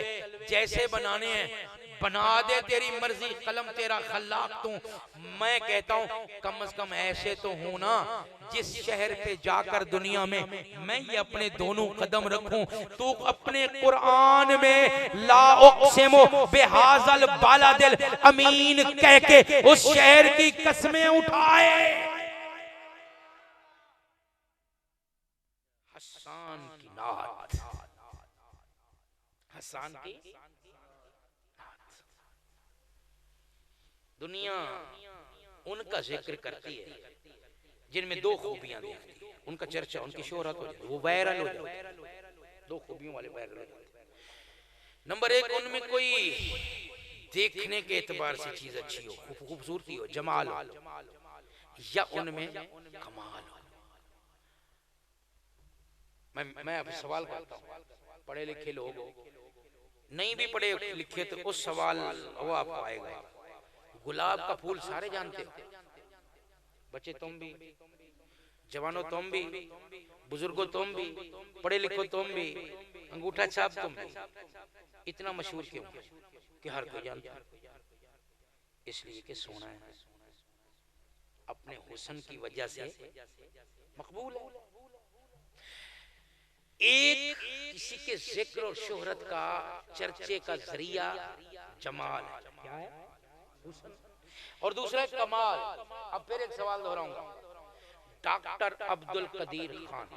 जैसे बनाने हैं बना दे, तेरी मर्जी, कलम तेरा खल्लाक तू। मैं कहता हूं कम से कम ऐसे तो हूं ना, जिस शहर पे जाकर दुनिया में मैं ये अपने दोनों कदम रखूं, तो अपने कुरान में ला उक़सिमु बिहाज़ल बालादिल अमीन कह के उस शहर की कसमें उठाए। हसन की नात, हसन की दुनिया उनका जिक्र करती है जिनमें दो खूबियां देखती है, उनका चर्चा, उनकी शोहरत हो जाए, वो वायरल हो जाए, दो खूबियों वाले वायरल हो जाते। नंबर एक, उनमें कोई देखने के एतबार से चीज अच्छी हो, खूबसूरती हो, जमाल हो, या उनमें कमाल हो। मैं अब सवाल करता हूँ, पढ़े लिखे लोग नहीं भी पढ़े लिखे तो उस सवाल वो आपको आएगा। गुलाब का फूल सारे जानते हो, बच्चे तुम भी, जवानों तुम भी, बुजुर्गों तुम भी, पढ़े लिखो तुम भी, अंगूठा छाप तुम भी। इतना मशहूर क्यों कि हर कोई जानता है? इसलिए कि सोना है अपने हुस्न की वजह से मकबूल है। एक किसी के जिक्र और शोहरत का, चर्चे का जरिया जमाल है, क्या है? हुस्न। और दूसरा कमाल। अब फिर एक सवाल दोहराऊंगा, डॉक्टर अब्दुल कदीर खान,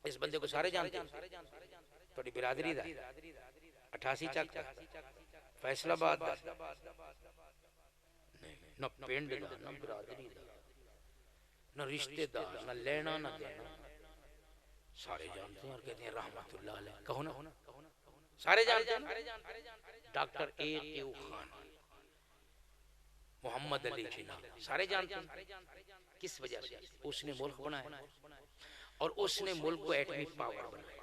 इस बंदे को सारे जानते हैं, थोड़ी बिरादरी दा 88 चक फैसलाबाद न पिंड दा, न बिरादरी दा, न रिश्तेदार, न लेना न देना, सारे जानते हैं और कहते हैं रहमतुल्लाह अलैह। कहो ना, सारे जानते हैं। डॉक्टर ए खान, मोहम्मद अली जिन्ना, सारे जानते हैं। किस वजह से? उसने मुल्क बनाया और उसने मुल्क को एटमी पावर बनाया।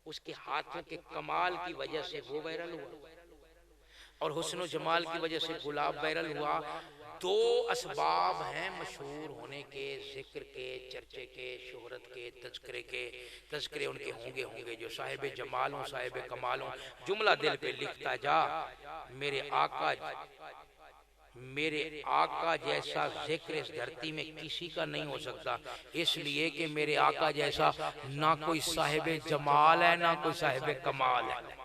उसके हाथों के कमाल की वजह से वो वायरल हुआ और हुस्न जमाल की वजह से गुलाब वायरल हुआ। दो असबाब हैं मशहूर होने के, जिक्र के, चर्चे के, शोहरत के, तज़किरे के। तज़किरे उनके होंगे जो साहिब जमाल हों, साहिब कमाल हों। जुमला दिल पे लिखता जा, मेरे आका जैसा जिक्र इस धरती में किसी का नहीं हो सकता, इसलिए कि मेरे आका जैसा ना कोई साहिब जमाल है ना कोई साहिब कमाल है।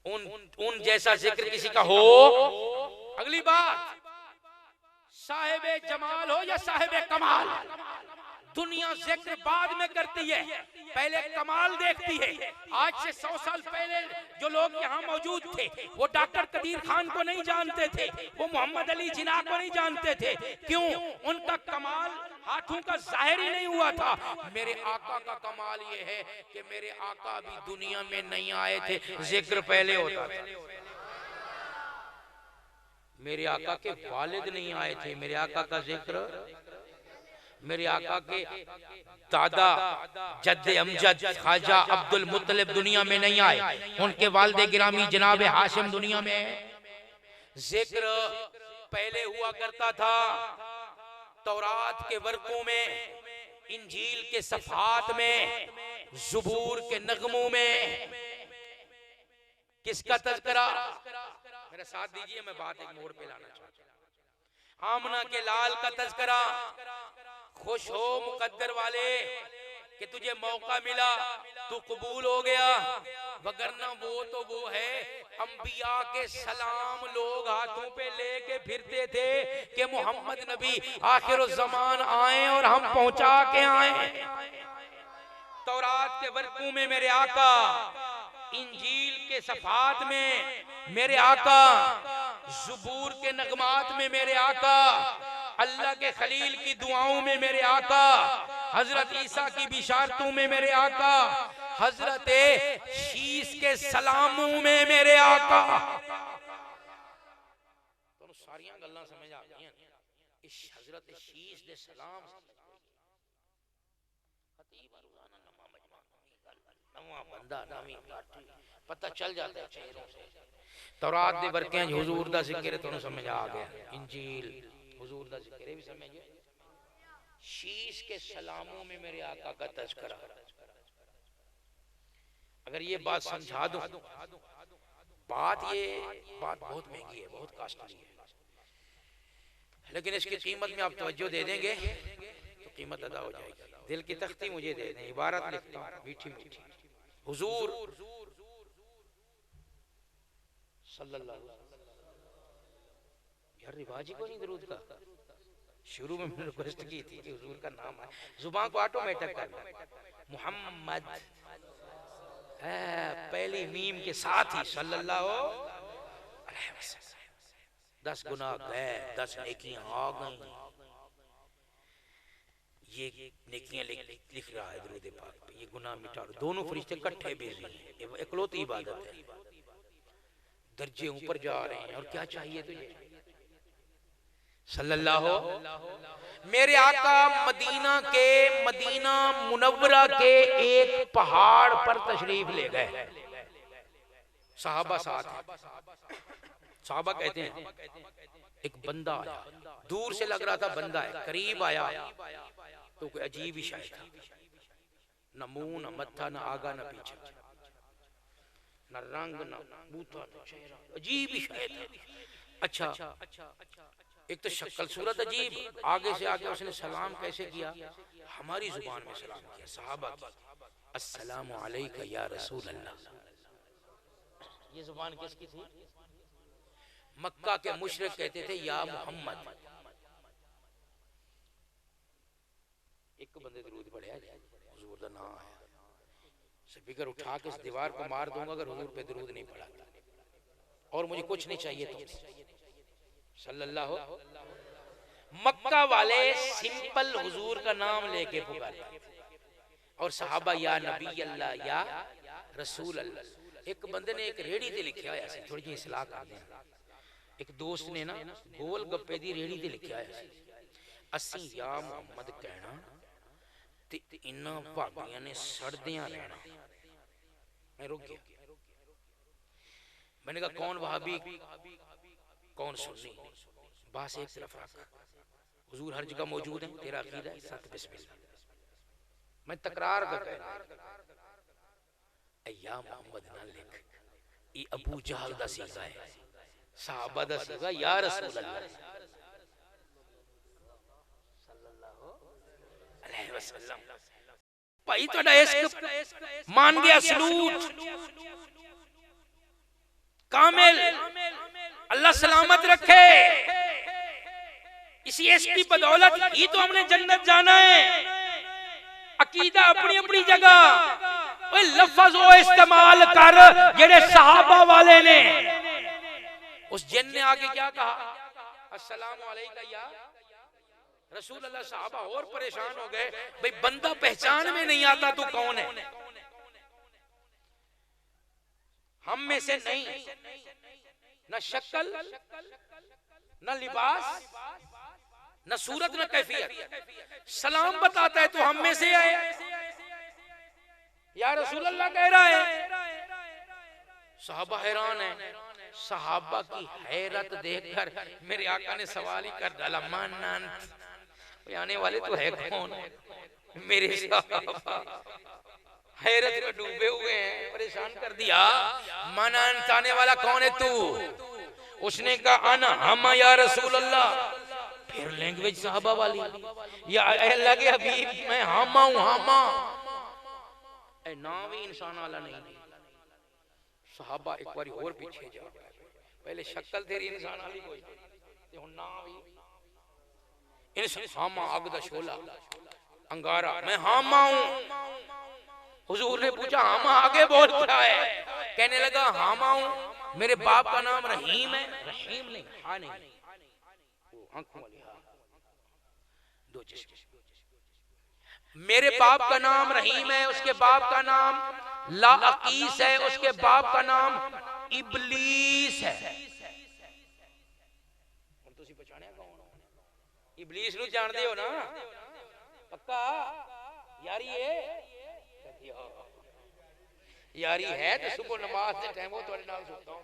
उन जैसा जिक्र किसी का हो। अगली बात, साहिब जमाल हो या साहिब कमाल, दुनिया जिक्र बाद में करती है, पहले कमाल देखती है। आज से 100 साल पहले जो लोग यहाँ मौजूद थे वो डॉक्टर कदीर खान को नहीं जानते थे, वो मोहम्मद अली जिन्ना को नहीं जानते थे। क्यों? उनका कमाल हाथों का जाहिर ही नहीं हुआ था। मेरे आका का कमाल ये है कि मेरे आका भी दुनिया में नहीं आए थे, जिक्र पहले होता था। मेरे आका के वालिद नहीं आए थे, मेरे आका का जिक्र। मेरे आका के दादा जद्दे अमजद ख्वाजा अब्दुल मुत्तलिब दुनिया में नहीं आए, उनके वालिद गिरामी जनाब हाशिम दुनिया में है। जिक्र पहले हुआ करता था तौरात के वर्कों में, इंजील के सफ़ात में, ज़बूर के नगमों में। किसका तज़किरा? मेरा साथ दीजिए, मैं बात एक मोड़ पे लाना चाहता हूं। आमना के लाल का तज़किरा। खुश हो मुकद्दर वाले कि तुझे मौका मिला, तू कबूल हो गया, वगरना वो तो वो है अंबिया के सलाम लोग हाथों पे लेके फिरते थे कि मोहम्मद नबी आखिरुज़्ज़मान आए और हम पहुंचा के आए। तौरात के वर्कों में मेरे आका, इंजील के सफ़ात में मेरे आका, ज़बूर के नगमात में मेरे आका, अल्लाह के खलील की दुआओं में मेरे आका, हजरत ईसा की बिशारतों में मेरे आका, हजरत शीश के सलामों में मेरे आका। तो सारियां गल्लां समझ आ गई। इस हजरत शीश दे सलाम नवा बंदा नवी पता चल जाता है चेहरों से। तौरात दे वर्के हुजूर दा जिक्र तुहानू समझ आ गया, इंजील हुजूर दा जिक्र भी समझ गए। शीश के सलामों में मेरे आका का तज़किरा। अगर ये बात समझा दूं, बात बहुत महंगी है, बहुत कॉस्टली है, लेकिन इसकी कीमत में आप तवज्जो दे देंगे तो कीमत अदा हो जाएगी। दिल की तख्ती मुझे दे दें, इबारत लिखता हूं मीठी मीठी। हुजूर सल्लल्लाहु यार रिवाज ही को नहीं दरूद का। शुरू में मैंने रिक्वेस्ट की थी कि हुजूर का नाम है, जुबान को ऑटोमेटिक करना। मोहम्मद पहली मीम के साथ ही सल्लल्लाहु अलैहि वसल्लम। 10 गुनाह गए, 10 नेकियां आ गई। ये नेकियां लिख रहा है दरूद पाक पे, ये गुनाह मिटा। दोनों फरिश्ते इकट्ठे भेज रहे हैं, ये इकलौती इबादत है। दर्जे ऊपर जा रहे हैं। और क्या चाहिए तुझे सल्लल्लाहु। मेरे आका मदीना मुनव्वरा के एक पहाड़ पर तशरीफ ले गए। सहाबा साथ हैं। सहाबा कहते हैं एक बंदा आया, दूर से लग रहा था बंदा है, करीब आया तो कोई अजीब ही शायद था। न मुंह न मत्था न आगा न पीछे, न रंग न बूथा न चेहरा, अजीब ही शायद था। अच्छा, एक तो शक्ल सूरत अजीब। आगे से आगे उसने सलाम कैसे किया? हमारी जुबान में सलाम किया सहाबा की, अस्सलामु अलैका या रसूल अल्लाह। ये जुबान किसकी थी? मक्का के मुशरिक कहते थे या मोहम्मद। एक बंदे दरूद पढ़ा, हुजूर दा नाम आया, स्पीकर उठा के इस दीवार को मार दूंगा अगर हुजूर पे दरूद नहीं पढ़ा। और मुझे कुछ नहीं चाहिए तुमसे सल्लल्लाहु। मक्का वाले सिंपल हुजूर का नाम लेके पुकारते और सहाबा या नबी अल्लाह या रसूल अल्लाह। एक बंदे ने एक रेड़ी ते लिखा होया सी, थोड़ी जी इस्लाह कर दें। एक दोस्त ने ना गोल गप्पे दी रेड़ी ते लिखा होया सी, असी या मोहम्मद कहना ते इन्हां भाबियां ने सड़दियां रहना। मैं रुक गया। मैंने कहा कौन वहाबी कौन सुन्नी, बस एक तरफ रख। हुजूर हर जगह मौजूद है, तेरा अकीदा है सत बिस्मिल्लाह। मैं तकरार कर रहा या मोहम्मद ना लिख, ये अबू जहल दा सीगा है, सहाबा दा सीगा या रसूल अल्लाह सल्लल्लाहु अलैहि वसल्लम। भाई तुहाडा इश्क मान गया, सलूट कामिल, अल्लाह सलामत रखे। इसी इश्क की बदौलत ही तो हमने जन्नत जाना है। अकीदा अपनी अपनी जगह, ओए लफ्ज वो इस्तेमाल कर जेड़े सहाबा वाले ने। उस जिन ने आगे क्या कहा? अस्सलामु अलैका या रसूल अल्लाह। सहाबा और परेशान हो गए, भाई बंदा पहचान में नहीं आता तू कौन है। हम में से नहीं, न शक्ल न लिबास न सूरत न कैफियत। सलाम बताता है तो हम में से आए, या रसूल अल्लाह कह रहा है। सहाबा हैरान है। सहाबा की हैरत देखकर मेरे आका ने सवाल ही कर डाला, मानन आने वाले तो है कौन? मेरे सहाबा हैरत में डूबे हुए हैं, परेशान कर दिया। मानन आने वाला कौन है तू? उसने कहा अना हम या रसूल अल्लाह। फिर लैंग्वेज सहाबा वाली, या अल्लाह के हबीब मैं हामा हूं, हामा। नाम ही इंसान वाला नहीं। सहाबा एक बार और पीछे जा, पहले शक्ल तेरी इंसान वाली कोई, नाम ही इंसान। हामा आग दा शोला अंगारा, मैं हामा हूं। हुजूर ने पूछा हामा आगे बोल क्या है? कहने लगा हामा हूं, मेरे बाप का नाम रहीम है। रहीम नहीं, हा नहीं, वो आंखों वाली हा, दो चश्मे। मेरे बाप का नाम रहीम है, उसके बाप का नाम लाअकीस है, उसके बाप का नाम इबलीस है। तुसी पहचाने कौन? इबलीस नु जानते हो ना? पक्का यारी है, यारी है तो सुबह नमाज के टाइम वो तुम्हारे नाल सुनता हूं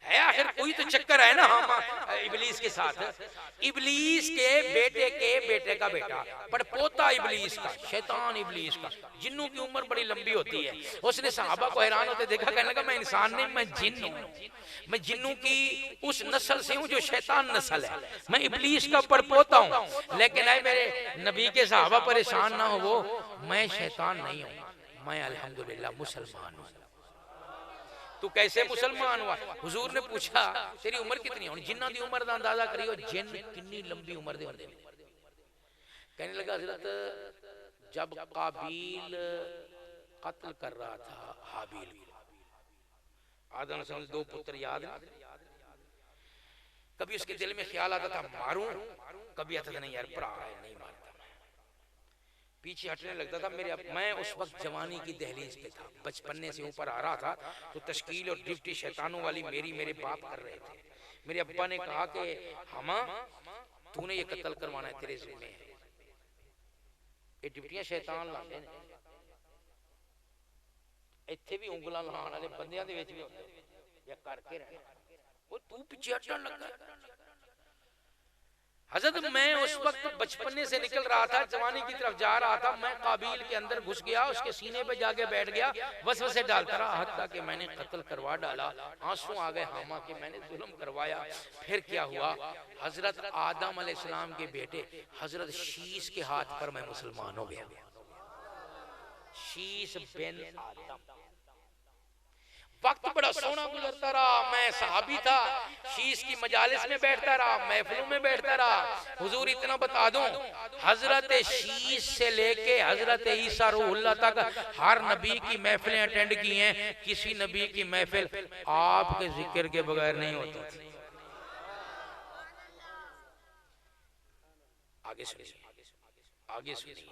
है। आखिर कोई तो चक्कर है ना हम इबलीस के साथ। इबलीस के बेटे का बेटा, पर पोता इबलीस का, शैतान इबलीस का, जिन्नों की उम्र बड़ी लंबी होती है। उसने सहाबा को हैरान होते देखा, कहने लगा मैं इंसान नहीं, मैं जिन्न हूं। मैं जिन्नों की उस नस्ल से हूं जो शैतान नस्ल है। मैं इबलीस का परपोता हूं। लेकिन आए मेरे नबी के सहाबा परेशान ना हो, वो मैं शैतान नहीं हूं, मैं अल्हम्दुलिल्लाह मुसलमान हूं। तू कैसे मुसलमान हुआ? हुजूर ने पूछा तेरी उम्र कितनी है? जिन्ना दी उम्र दा अंदाजा करियो, जिन कितनी लंबी उम्र दे होंदे। कहने लगा हजरत जब काबिल कत्ल कर रहा था हाबिल को, आदम से दो पुत्र याद है, कभी उसके दिल में ख्याल आता था मारूं, कभी आता था नहीं यार भरा है नहीं मारता, पीछे हटने लगता था। मैं उस वक्त जवानी की दहलीज पे था, बचपने से ऊपर आ रहा था, तो तश्कील और ड्यूटी शैतानों वाली मेरे बाप कर रहे थे। मेरे अब्बा ने कहा कि हमा तूने ये कत्ल करवाना है, तेरे जिम्मे है। ये ड्यूटियां शैतान लाते हैं। इत्थे भी उंगलां लाने वाले बंदियां दे विच भी होंदे, या करके रहना वो तू पीछे हटने लगा। हजरत मैं उस वक्त बचपने से निकल रहा था, जवानी की तरफ जा रहा था। मैं काबिल के अंदर घुस गया, उसके सीने पे जाके बैठ गया, वसवसे डालता रहा, हत्ता कि मैंने कत्ल करवा डाला। आंसू आ गए हामा के मैंने जुल्म करवाया। फिर क्या हुआ? हजरत आदम अलैहिस्सलाम के बेटे हजरत शीश के हाथ पर मैं मुसलमान हो गया। शीश बिन आदम। वक्त बड़ा सोना गुजरता रहा, मैं सहाबी था, शीश की मजालिस में बैठता रहा, महफिलों में बैठता रहा। हुजूर इतना बता दूं, हजरत शीश से लेके हजरत ईसा रूहुल्लाह तक हर नबी की महफिलें अटेंड की हैं। किसी नबी की महफिल आपके जिक्र के बगैर नहीं होती थी। आगे सुनिए, आगे सुनिए,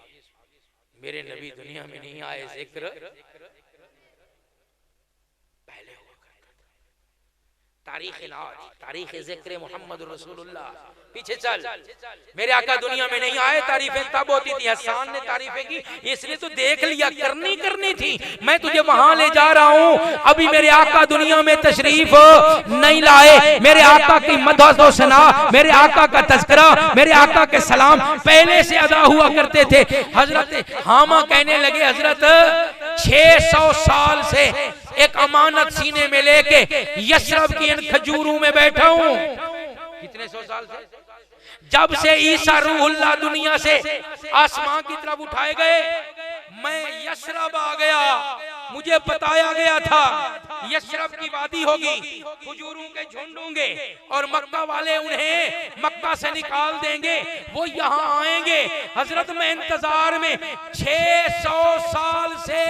मेरे नबी दुनिया में नहीं आए, जिक्र पहले हुआ करता था। तारीख जिक्र मोहम्मद रसूलुल्लाह। पीछे चल, मेरे आका दुनिया में नहीं आए, तारीफें तब होती थी। हसन ने तारीफें की, इसने तो देख लिया, करनी थी, मैं तुझे वहां ले जा रहा हूं। अभी मेरे आका दुनिया में तशरीफ नहीं लाए। मेरे आका की मदद व सना, मेरे आका का तज़किरा, मेरे आका के सलाम पहले से अदा हुआ करते थे। हजरत हामा कहने लगे हजरत 600 साल से एक अमानत सीने में लेके यशरब की इन खजूरों में बैठा हूं। कितने 100 साल से? जब से ईसा रूहुल्लाह दुनिया से आसमां की तरफ उठाए गए, मैं यशरब आ गया। मुझे बताया गया था यशरब की वादी होगी, खजूरों के झुंड होंगे और मक्का वाले उन्हें मक्का से निकाल देंगे, वो यहाँ आएंगे। हजरत मैं इंतजार में 600 साल से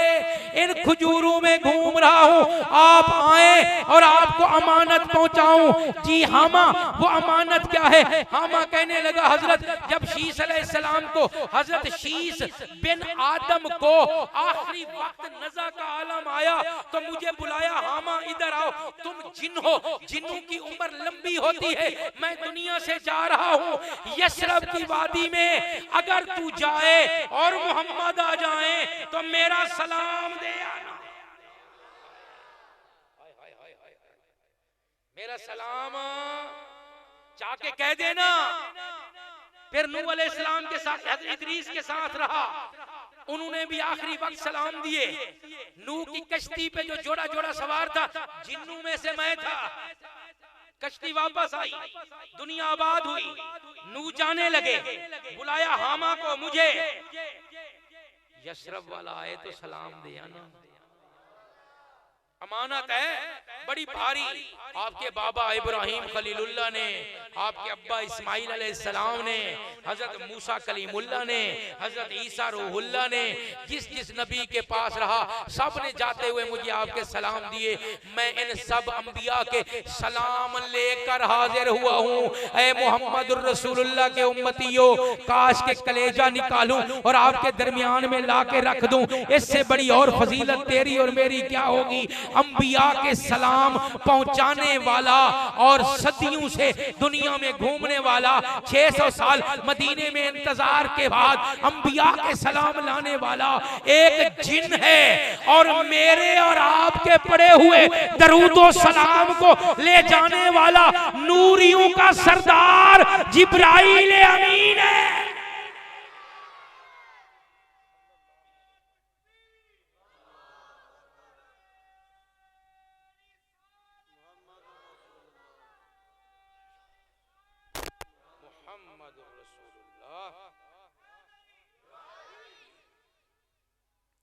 इन खजूरों में घूम रहा हूँ, आप आए और आपको अमानत पहुंचाऊं। जी हामा, वो अमानत क्या है। हामा कहने लगा हजरत जब शीस अलैहिस्सलाम को, हजरत शीस बिन आदम को आखिरी वक्त नज़ा का आलम आया तो मुझे बुलाया, हामा इधर आओ, तुम जिन हो, जिन्नों की उम्र लंबी होती है, मैं दुनिया से जा रहा हूँ, यशरब की वादी में अगर तू जाए और मोहम्मद आ जाए तो मेरा सलाम दे आना, मेरा सलाम जाके कह देना। फिर नूह अलैहिस्सलाम के साथ हज़रत इदरीस के साथ रहा, उन्होंने भी आखिरी वक्त सलाम दिए। नूह की कश्ती पे जो जोड़ा जोड़ा सवार था, जिन्नों में से मैं था। कश्ती वापस आई, दुनिया आबाद हुई, नूह जाने लगे, बुलाया हामा को, मुझे यशरब वाला आए तो सलाम दिया ना, अमानत है बड़ी भारी। आपके बाबा इब्राहिम खलीलुल्लाह ने, आपके अब्बा इस्माइल अलैहिस्सलाम ने, हजरत मूसा कलीमुल्लाह ने, हजरत ईसा रूहुल्लाह ने, जिस जिस नबी के पास रहा सब ने जाते हुए मुझे आपके सलाम दिए। मैं इन सब अंबिया के सलाम लेकर हाजिर हुआ हूँ। ऐ मोहम्मद रसूलुल्लाह के उम्मतियों, काश के कलेजा निकालूं और आपके दरमियान में ला के रख दूं, इससे बड़ी और फजीलत तेरी और मेरी क्या होगी। अंबिया के सलाम पहुंचाने वाला और सदियों से दुनिया में घूमने वाला, 600 साल मदीने में इंतजार के बाद अंबिया के सलाम लाने वाला एक जिन है, और मेरे और आपके पड़े हुए दरूदो सलाम को ले जाने वाला नूरियों का सरदार जिब्राइल अमीन है।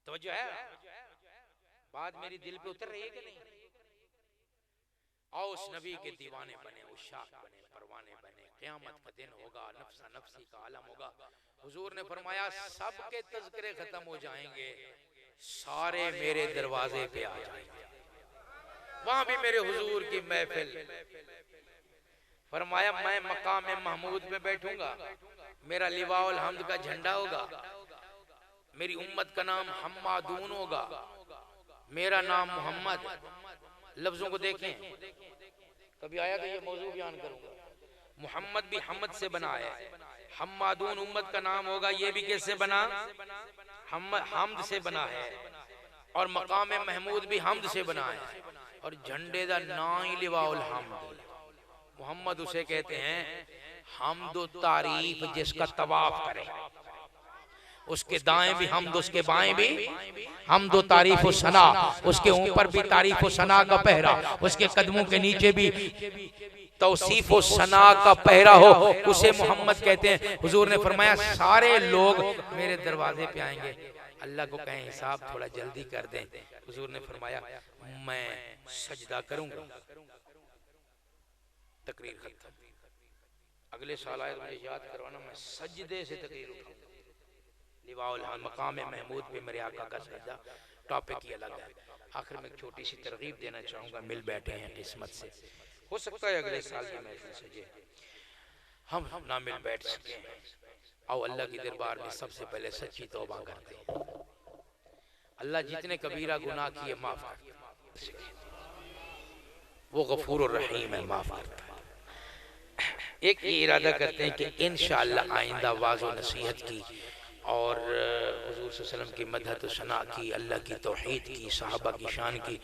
तो जो है बात मेरी दिल पे उतर रही है कि नहीं? आओ उस नबी के दीवाने बने, उशाक बने, परवाने बने। क़यामत का दिन होगा, नफ्सा नफ्सी का आलम होगा। हुजूर ने फरमाया सबके तज़किरे खत्म हो जाएंगे, सारे मेरे दरवाजे पे आ जाएंगे, वहां भी मेरे हुजूर की महफिल। फरमाया मैं मकाम महमूद में बैठूंगा, मेरा लिवाउल हम्द का झंडा होगा, मेरी उम्मत का नाम हम्मादून होगा, मेरा नाम मोहम्मद। लफ्जों को देखें, कभी आया कि ये मौजू बयान करूंगा। मोहम्मद भी हमद से बना है, हम्मादून उम्मत का नाम होगा, ये भी कैसे बना? हमद से बना है, और मकाम महमूद भी हमद से बना है, और झंडे दा नाई लिवाउल हम्द। मोहम्मद उसे कहते हैं हमदो तारीफ जिसका तवाफ करे, उसके दाएं भी हमद, उसके बाएं भी हमद व तारीफ व सना, उसके ऊपर भी तारीफ व सना का पहरा, उसके कदमों के नीचे भी तौसीफ व सना का पहरा हो, उसे मोहम्मद कहते हैं। हुजूर ने फरमाया सारे लोग मेरे दरवाजे पे आएंगे, अल्लाह को कहें हिसाब थोड़ा जल्दी कर दें। हुजूर ने फरमाया मैं सजदा करूंगा, तकरीर खत्म। अगले साल आए मुझे याद करवाना, मैं सजदे से तकरीर उठाऊंगा। लिवाउल मकाम महमूद पे मेरे आका का सजदा, टॉपिक ही अलग है। आखिर में एक छोटी सी तरगीब देना चाहूँगा, मिल बैठे हैं किस्मत से, हो सकता है अगले साल की महफिल सजे, हम ना मिल बैठ सके। आओ अल्लाह की दरबार में सबसे पहले सच्ची तौबा करते हैं। अल्लाह जितने कबीरा गुनाह किए माफ करते, वो गफूर और रहीम है, माफ करता है। एक ये इरादा करते हैं कि इंशाअल्लाह आइंदा वाज़ व नसीहत की और हुजूर सल्लल्लाहु अलैहि वसल्लम की मदद सना की, अल्लाह की तौहीद की, सहाबा की शान की,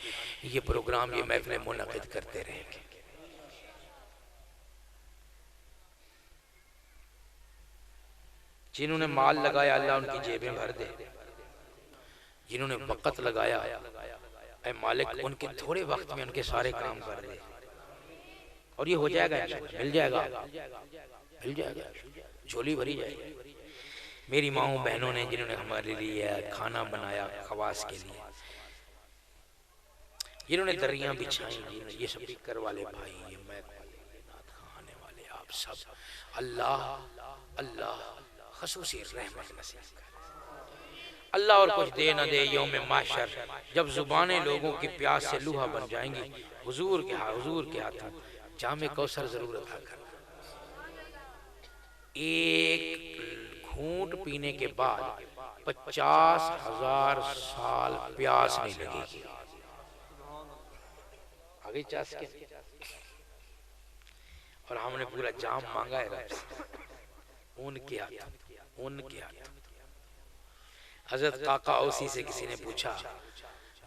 ये प्रोग्राम, ये महफिलें मुनक़िद करते रहेंगे। जिन्होंने माल लगाया अल्लाह उनकी जेबें भर दे, जिन्होंने वक़्त लगाया ऐ मालिक उनके थोड़े वक्त में उनके सारे काम कर दे, और ये हो जाएगा, मिल जाएगा, मिल जाएगा, झोली भरी जाएगी। मेरी माओ बहनों ने जिन्होंने हमारे लिए खाना बनाया खवास के लिए, जिन्होंने दरियां बिछाई, जिन्होंने ये स्पीकर वाले भाई, ये मैक वाले, नात खाने वाले, आप सब, अल्लाह अल्लाह खसूसी रहमत नसीब करे। अल्लाह और कुछ दे न दे, यौम माशर जब जुबानें लोगों की प्यास से लूहा बन जाएंगी, हुजूर के हाथों जामे कौसर जरूर अता करना। एक घूंट पीने के बाद 50,000 साल प्यास नहीं लगेगी। आगे चास के और हमने पूरा जाम मांगा है रब से। उनके हाथ हजरत काका औसी से किसी ने पूछा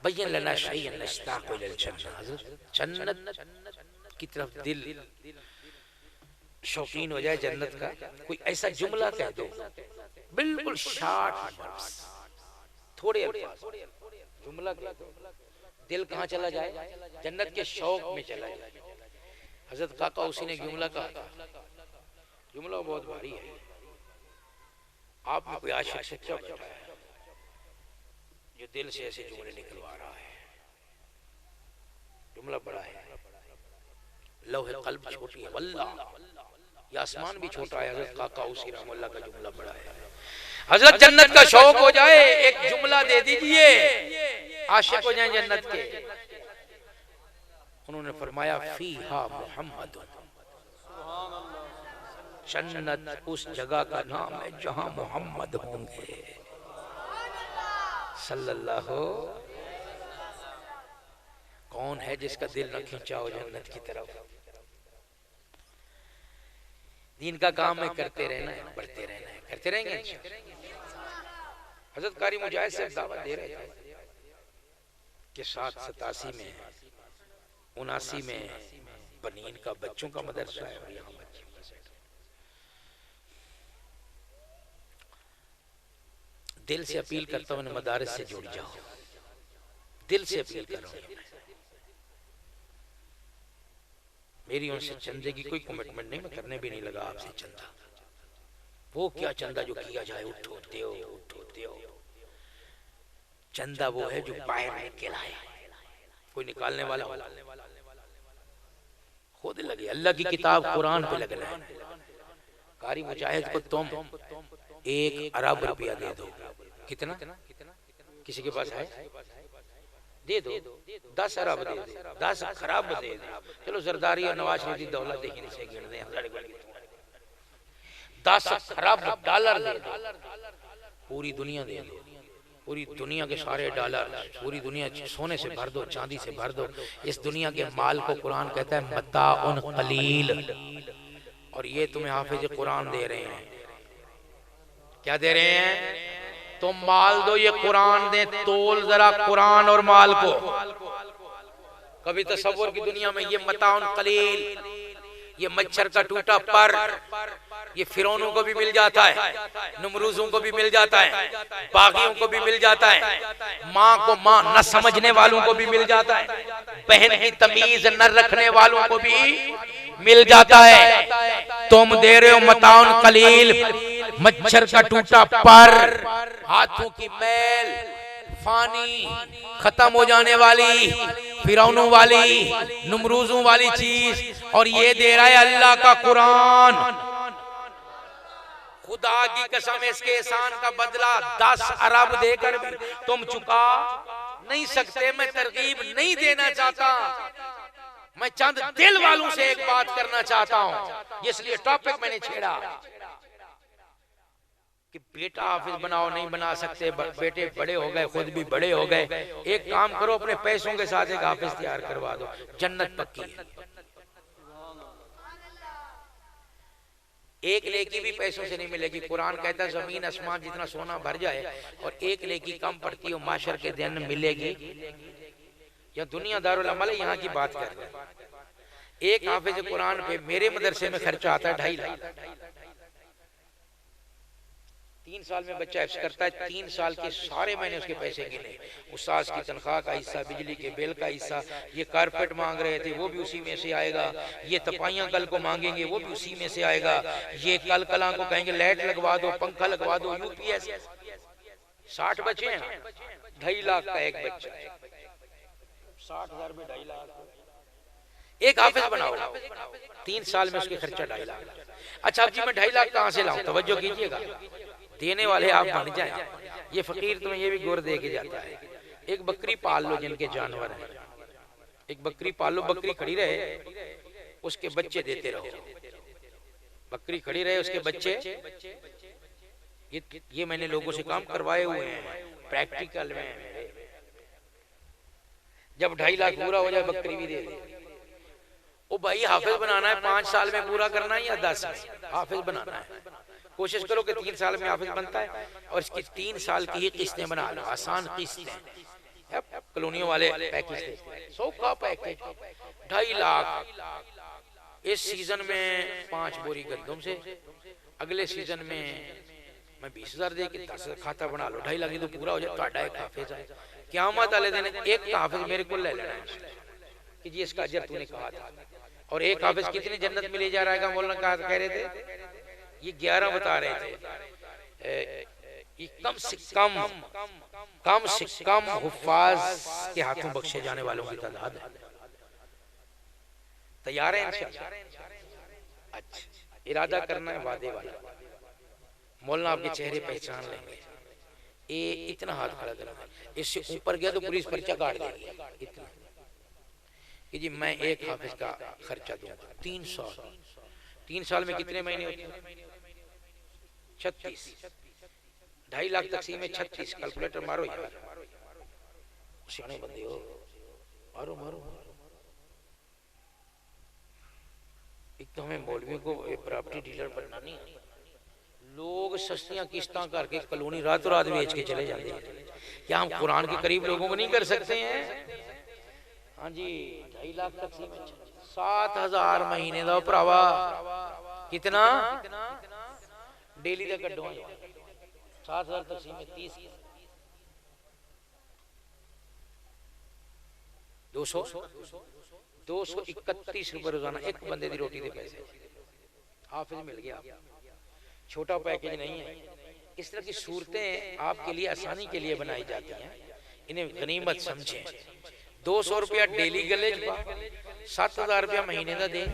बैयन लना शैयन नश्ताक़ु इलल जन्नह, हजरत जन्नत की तरफ दिल शौकीन हो जाए जन्नत का, कोई ऐसा जुमला कह दो बिल्कुल शॉर्ट वर्ड्स, थोड़े अल्फाज जुमला कह दो, दिल कहाँ चला जाए? जन्नत के शौक में चला जाए। हजरत काका उसी ने जुमला कहा, जुमला बहुत भारी है, आप में कोई आशिक सच्चा बैठा है जो दिल से ऐसे जुमले निकलवा रहा है। जुमला बड़ा है, लौह कल्ब छोटी है, वल्लाह ये आसमान भी छोटा है। हजरत काका उसी रहमतुल्लाह का जुमला बड़ा है। हजरत जन्नत का शौक हो जाए, एक जुमला दे दीजिए, आशिक हो जाए जन्नत के। उन्होंने फरमाया फीहा मुहम्मद, जन्नत उस जगह का नाम है जहां मोहम्मद होंगे सल्लल्लाहु। कौन है जिसका दिल न खींचा हो जन्नत की तरफ? दीन का काम है, करते रहना है, बढ़ते रहना है, करते रहेंगे। हजरत कारी मुजाहिद से दावा दे रहे थे कि 87 में 79 में बनीन का बच्चों का मदरसा है और यहाँ बच्चे दिल से अपील करता हूँ मदारिस से जुड़ जाओ, दिल से अपील कर रहा हूँ। मेरी उनसे चंदे की कोई कमिटमेंट नहीं, मैं करने भी नहीं लगा आपसे चंदा। वो क्या चंदा जो किया जाए, उठो दो। चंदा वो है जो बाहर निकल आए, कोई निकालने वाला खुद लगे। अल्लाह की किताब कुरान पे लगना है। कारी मुजाहिद को तुम 1 अरब रुपया दे दो, कितना? किसी के पास है? दे दो। 10 अरब दे दो, 10 खराब दे दो। चलो जरदारी और नवाज शरीफ की दौलत देखने से गिन दे, 10 खराब डॉलर दे दो, पूरी दुनिया दे दो, पूरी दुनिया के सारे डॉलर, पूरी दुनिया सोने से भर दो, चांदी से भर दो। इस दुनिया के माल को कुरान कहता है मताउन कलील, और ये तुम्हें हाफिज कुरान दे रहे हैं। क्या दे रहे हैं? तुम माल दो, ये कुरान दे। तोल जरा कुरान और माल को। कभी तसव्वुर की दुनिया में ये मताउन कलील, ये मच्छर का टूटा पर, ये फिरौनों को भी मिल जाता है, नमरूजों को भी मिल जाता है, बागियों को भी मिल जाता है, माँ को माँ न समझने वालों को भी मिल जाता है, बहन की तमीज न रखने वालों को भी मिल जाता है। तुम दे रहे हो मताउन कलील, मच्छर का टूटा पर, हाथों की मैल, फानी, खत्म हो जाने वाली, फिरौनों वाली, नमरूजों वाली चीज, और ये दे रहा है अल्लाह का कुरान। खुदा की कसम, इसके एहसान का बदला 10 अरब देकर भी तुम चुका नहीं सकते। मैं तरकीब नहीं देना चाहता, मैं चंद दिल वालों से एक बात करना चाहता हूं, इसलिए टॉपिक मैंने छेड़ा कि बेटा हाफिज बनाओ, नहीं बना सकते, बेटे बड़े हो गए, खुद भी बड़े हो गए। एक काम करो, अपने पैसों के साथ एक हाफिज तैयार करवा दो, जन्नत पक्की है। एक लेकी भी पैसों से नहीं मिलेगी। कुरान कहता है जमीन आसमान जितना सोना भर जाए और एक लेकी कम पड़ती हो, माशर के दिन मिलेगी। या दुनिया दारुल अमल यहाँ की बात कर रहे हैं। एक हाफिज कुरान पे मेरे मदरसे में खर्चा आता है 2.5 लाख। 3 साल में बच्चा हिफ्ज़ करता है, 3 साल के सारे मैंने उसके पैसे गिने। उस्ताद की तनख्वाह का हिस्सा, बिजली के बिल का हिस्सा, ये कारपेट मांग रहे थे वो भी उसी में से आएगा, ये तपाइयां कल को मांगेंगे वो भी उसी में से आएगा, ये कल कला को कहेंगे लाइट लगवा दो, पंखा लगवा दो, यूपीएस। 60 बच्चे हैं, 2.5 लाख का एक बच्चा, 60,000 में 2.5 लाख। एक हाफिज बनाओ, 3 साल में उसके खर्चा 2.5 लाख। अच्छा जी मैं 2.5 लाख कहाँ से लाऊं? तवज्जो कीजिएगा, देने वाले आप बन जाए। ये फकीर तुम्हें ये भी गोर दे के जाता है। एक बकरी पाल लो, जिनके जानवर हैं, एक बकरी पाल लो, बकरी खड़ी रहे, उसके बच्चे देते रहो। बकरी खड़ी रहे, उसके बच्चे, ये मैंने लोगों से काम करवाए हुए हैं, प्रैक्टिकल में मेरे। जब 2.5 लाख पूरा हो जाए बकरी भी दे दे। ओ भाई हाफिज बनाना है, 5 साल में पूरा करना है या 10 में हाफिज बनाना है। कोशिश करो कि 3 साल में हाफिज बनता है और इसकी 3 साल की ही किस्तें बना लो, आसान किस्तें। कॉलोनियों वाले पैकेज 100 का पैकेज 2.5 लाख। इस सीजन में 5 बोरी गंदम से, अगले सीजन में मैं 20,000 दे के 10 खाता बना लो, 2.5 लाख तो पूरा हो जाए। तो एक हाफिज है, क़यामत वाले दिन एक हाफिज मेरे को ले लेना है कि जी इसका अजर तूने कहा था। और एक हाफिज कितनी जन्नत में ले जा रहा है, मौलाना कह रहे थे, ये 11 बता रहे थे। ये कम से कम हुफ्फाज के हाथों बख्शे जाने वालों की तादाद है। तैयार है इंशाअल्लाह? अच्छा, इरादा करना है वादे वाला। मौलाना आपके चेहरे पहचान लेंगे। ये इतना हाथ खड़ा करना, इससे ऊपर गया तो पुलिस पर्चा काट देगी। इतना कि जी मैं एक हाफिज का खर्चा दूंगा 3 साल में कितने महीने होते हैं? 36। 2.5 लाख तकसीम में 36, कैलकुलेटर मारो यार, सियाने बंदे हो, मारो मारो। एक तो हमें मौलवियों को प्रॉपर्टी डीलर बनना नहीं। लोग सस्तियां किस्तां करके कॉलोनी रातों रात बेच के चले जाते हैं। क्या हम कुरान के करीब लोगों को नहीं कर सकते हैं? हाँ जी, 2.5 लाख तकसीम में 7,000 महीने का भरावा। कितना डेली का कड्डो 7,000 तकसीम में 30, 231 रुपए रोजाना एक बंदे की रोटी के पैसे। हाफिज मिल गया, छोटा पैकेज नहीं है। इस तरह की सूरतें आपके लिए आसानी के लिए बनाई जाती हैं, इन्हें गनीमत समझें। 200 रुपया डेली गलेज पा, 7,000 रुपया महीने का दे,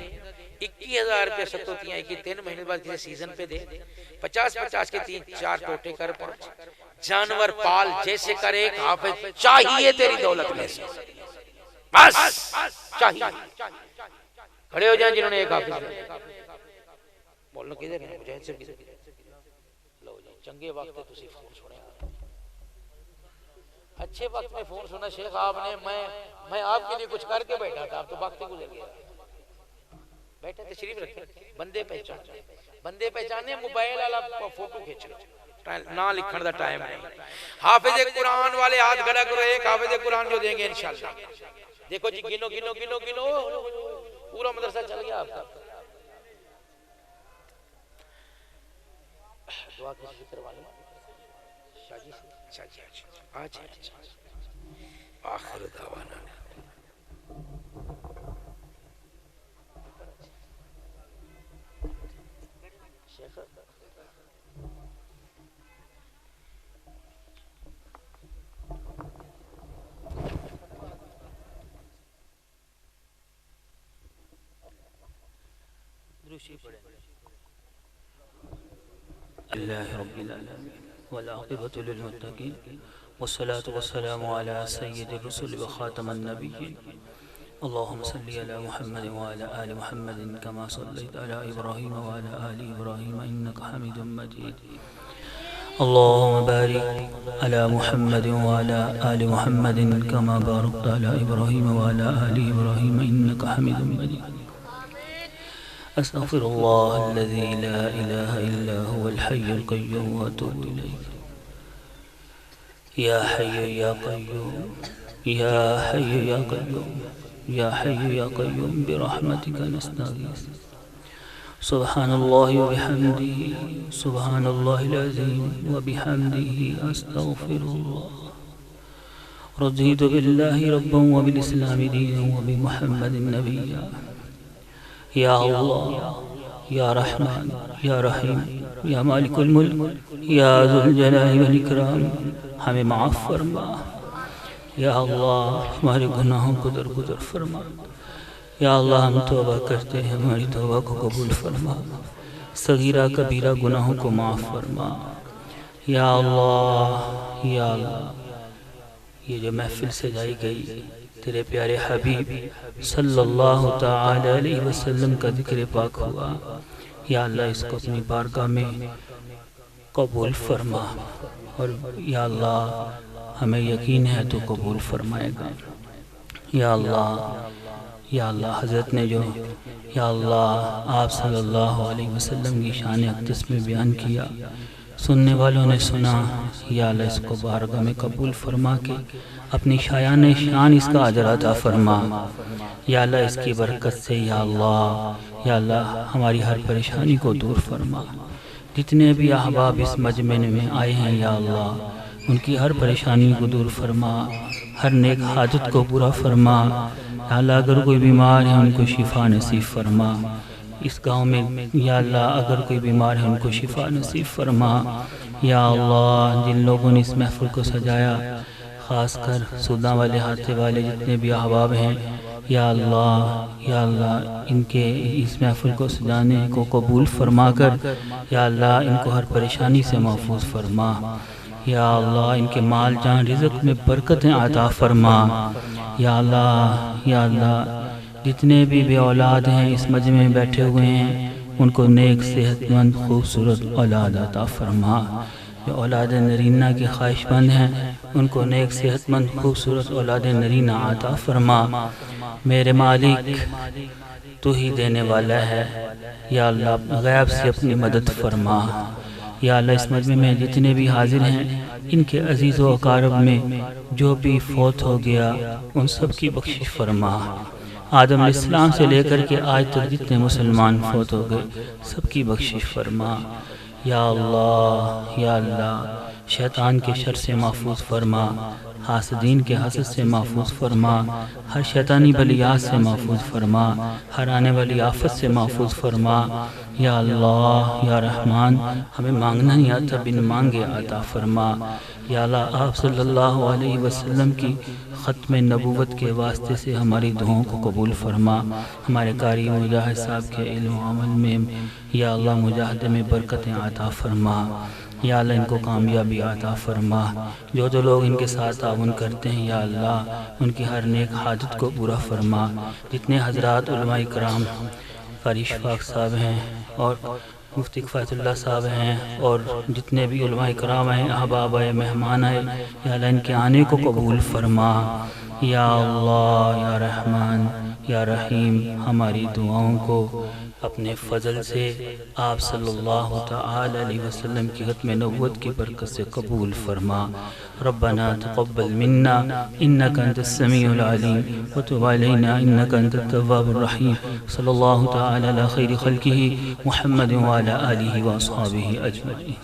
21,000 रुपया सतोतियां की 3 महीने बाद किसी सीजन पे दे, 50-50 के 3-4 टोटे कर 5 जानवर पाल, जैसे करे एक हाफिज चाहिए तेरी दौलत में से, बस चाहिए। खड़े हो जाए जिन्होंने एक हाफिज। बोलना किधर है? मुझे से लो जी, चंगे वक्त तुसी फोन सुने, अच्छे वक्त में फोन सुना शेख आपने। मैं आपके लिए कुछ करके बैठा था, आप तो वक्त गुजर गया। बैठे तशरीफ रखे, बंदे पहचाने मोबाइल वाला फोटो खींच लो, ना लिखने का टाइम नहीं। हाफिज कुरान वाले हाथ खड़ा करो, एक हाफिज कुरान जो देंगे इंशाल्लाह। देखो जी, गिनो गिनो गिनो गिनो, पूरा मदरसा चल गया आपका। दुआ की जिक्र वाले शाजी आज आखिर दावाना वल्आक़िबतु लिल्मुत्तक़ीन वस्सलातु वस्सलामु अला सय्यिदिर रुसुल व ख़ातमन नबिय्यीन। अल्लाहुम्मा सल्लि अला मुहम्मद व अला आलि मुहम्मद कमा सल्लैता अला इब्राहीम व अला आलि इब्राहीम इन्नका हमीदुम मजीद। अल्लाहुम्मा बारिक अला मुहम्मद व अला आलि मुहम्मद कमा बारकता अला इब्राहीम व अला आलि इब्राहीम इन्नका हमीदुम मजीद। अस्तग़फिरुल्लाहल्लज़ी ला इलाहा इल्ला हुवल हय्युल क़य्यूम व अतूबु इलैह। या हय्यु या क़य्यूम, या हय्यु या क़य्यूम, या हय्यु या क़य्यूम बिरहमतिका नस्तगीस। सुब्हानल्लाहि व बिहम्दिही, सुब्हानल्लाहिल अज़ीम व बिहम्दिही अस्तग़फिरुल्लाह। रज़ीतु बिल्लाहि रब्बन व बिल इस्लामि दीनन व बि मुहम्मदिन नबिय्या। या अल्लाह, या रहमान, या रहीम, या मालिकुल मुल्क, या ज़ुल जलाली वल इकराम, हमें माफ़ फरमा। या अल्लाह, हमारे गुनाहों को दरगुजर फरमा। या अल्लाह, हम तौबा करते हैं, हमारी तौबा को कबूल फरमा। सगीरा कबीरा गुनाहों को माफ़ फरमा। या अल्लाह, या अल्लाह, ये जो महफिल सजाई गई तेरे प्यारे हबीब सल्लल्लाहु तआला अलैहि वसल्लम का जिक्र पाक हुआ, या अल्लाह इसको अपनी बारगाह में कबूल फरमा। और या अल्लाह हमें यकीन है तो कबूल फरमाएगा। या अल्लाह हज़रत ने जो या अल्लाह आप सल्लल्लाहु अलैहि वसल्लम की शान अक़दस में बयान किया, सुनने वालों ने सुना। या अल्लाह इसको बारगाह में कबूल फरमा के अपनी शायान शान इसका अजर अता फरमा। या अल्लाह इसकी बरकत से या अल्लाह हमारी हर परेशानी को दूर फरमा। जितने भी अहबाब इस मजमे में आए हैं या अल्लाह उनकी हर परेशानी को दूर फरमा, हर नेक हाजत को पूरा फरमा। या अल्लाह अगर कोई बीमार है उनको शिफा नसीब फरमा। इस गांव में या अल्लाह अगर कोई बीमार है उनको शिफा नसीब फरमा। या अल्लाह जिन लोगों ने इस महफिल को सजाया, ख़ासकर सूदा वाले हाथे वाले जितने भी अहबाब हैं, या अल्लाह इनके इस महफिल को सजाने को कबूल फरमा कर या अल्लाह इनको हर परेशानी से महफूज फरमा। या अल्लाह इनके माल जान रिज़्क़ में बरकतें अता फरमा। या अल्लाह जितने भी बे औलाद हैं इस मजमे में बैठे हुए हैं उनको नेक सेहतमंद खूबसूरत औलाद अता फरमा। जो औलाद नरीना के ख्वाहिशमंद हैं उनको नेक सेहतमंद खूबसूरत औलाद नरीना अता फरमा। मेरे मालिक तू ही देने वाला है। या अल्लाह गैब से अपनी मदद फरमा। या अल्लाह इस मजमे में जितने भी हाजिर हैं इनके अजीज़ व अकारब में जो भी फौत हो गया उन सब की बख्शिश फरमा। आदम अलैहिस्सलाम से लेकर के आज तक जितने मुसलमान फौत हो गए सबकी बख्शिश फरमा। या अल्लाह शैतान के शर से महफूज फरमा, हासदीन के हसद से महफूज फरमा, हर शैतानी बलियात से महफूज फरमा, हर आने वाली आफत से महफूज फरमा। या अल्लाह या रहमान हमें मांगना नहीं आता, बिन मांगे आता फरमा। या अल्लाह आप सल्लल्लाहु अलैहि वसल्लम की ख़त्म नबूवत के वास्ते से हमारी दुआओं को कबूल फरमा। हमारे कारी मुजाहिद साहब के इल्म अमल में या अल्लाह मुजाहिदे में बरकतें अता फरमा। या अल्लाह इनको कामयाबी अता फरमा। जो लोग इनके साथ ताउन करते हैं या अल्लाह उनकी हर नेक हाजत को पूरा फरमा। जितने हजरात उलमा इकराम कारी इशफाक साहब हैं और मुफ्ती किफ़ायतुल्लाह साहब हैं और जितने भी उलमा इकराम हैं, अहबाब आए, मेहमान आए, या अल्लाह इनके आने को कबूल फरमा। या अल्लाह या रहमान या रहीम हमारी दुआओं को अपने फ़ज़ल से आप सल्लल्लाहु तआला अलैहि वसल्लम की ख़त्म नबूवत की बरकत से कबूल फरमा। रब्बना तक़ब्बल मिन्ना इन्नका अंतस समीउल अलीम व तुब अलैना इन्नका अंतत तव्वाबुर रहीम। सल्लल्लाहु तआला अला खैरि खल्क़िही मुहम्मद व अला आलिहि व अस्हाबिही अजमईन।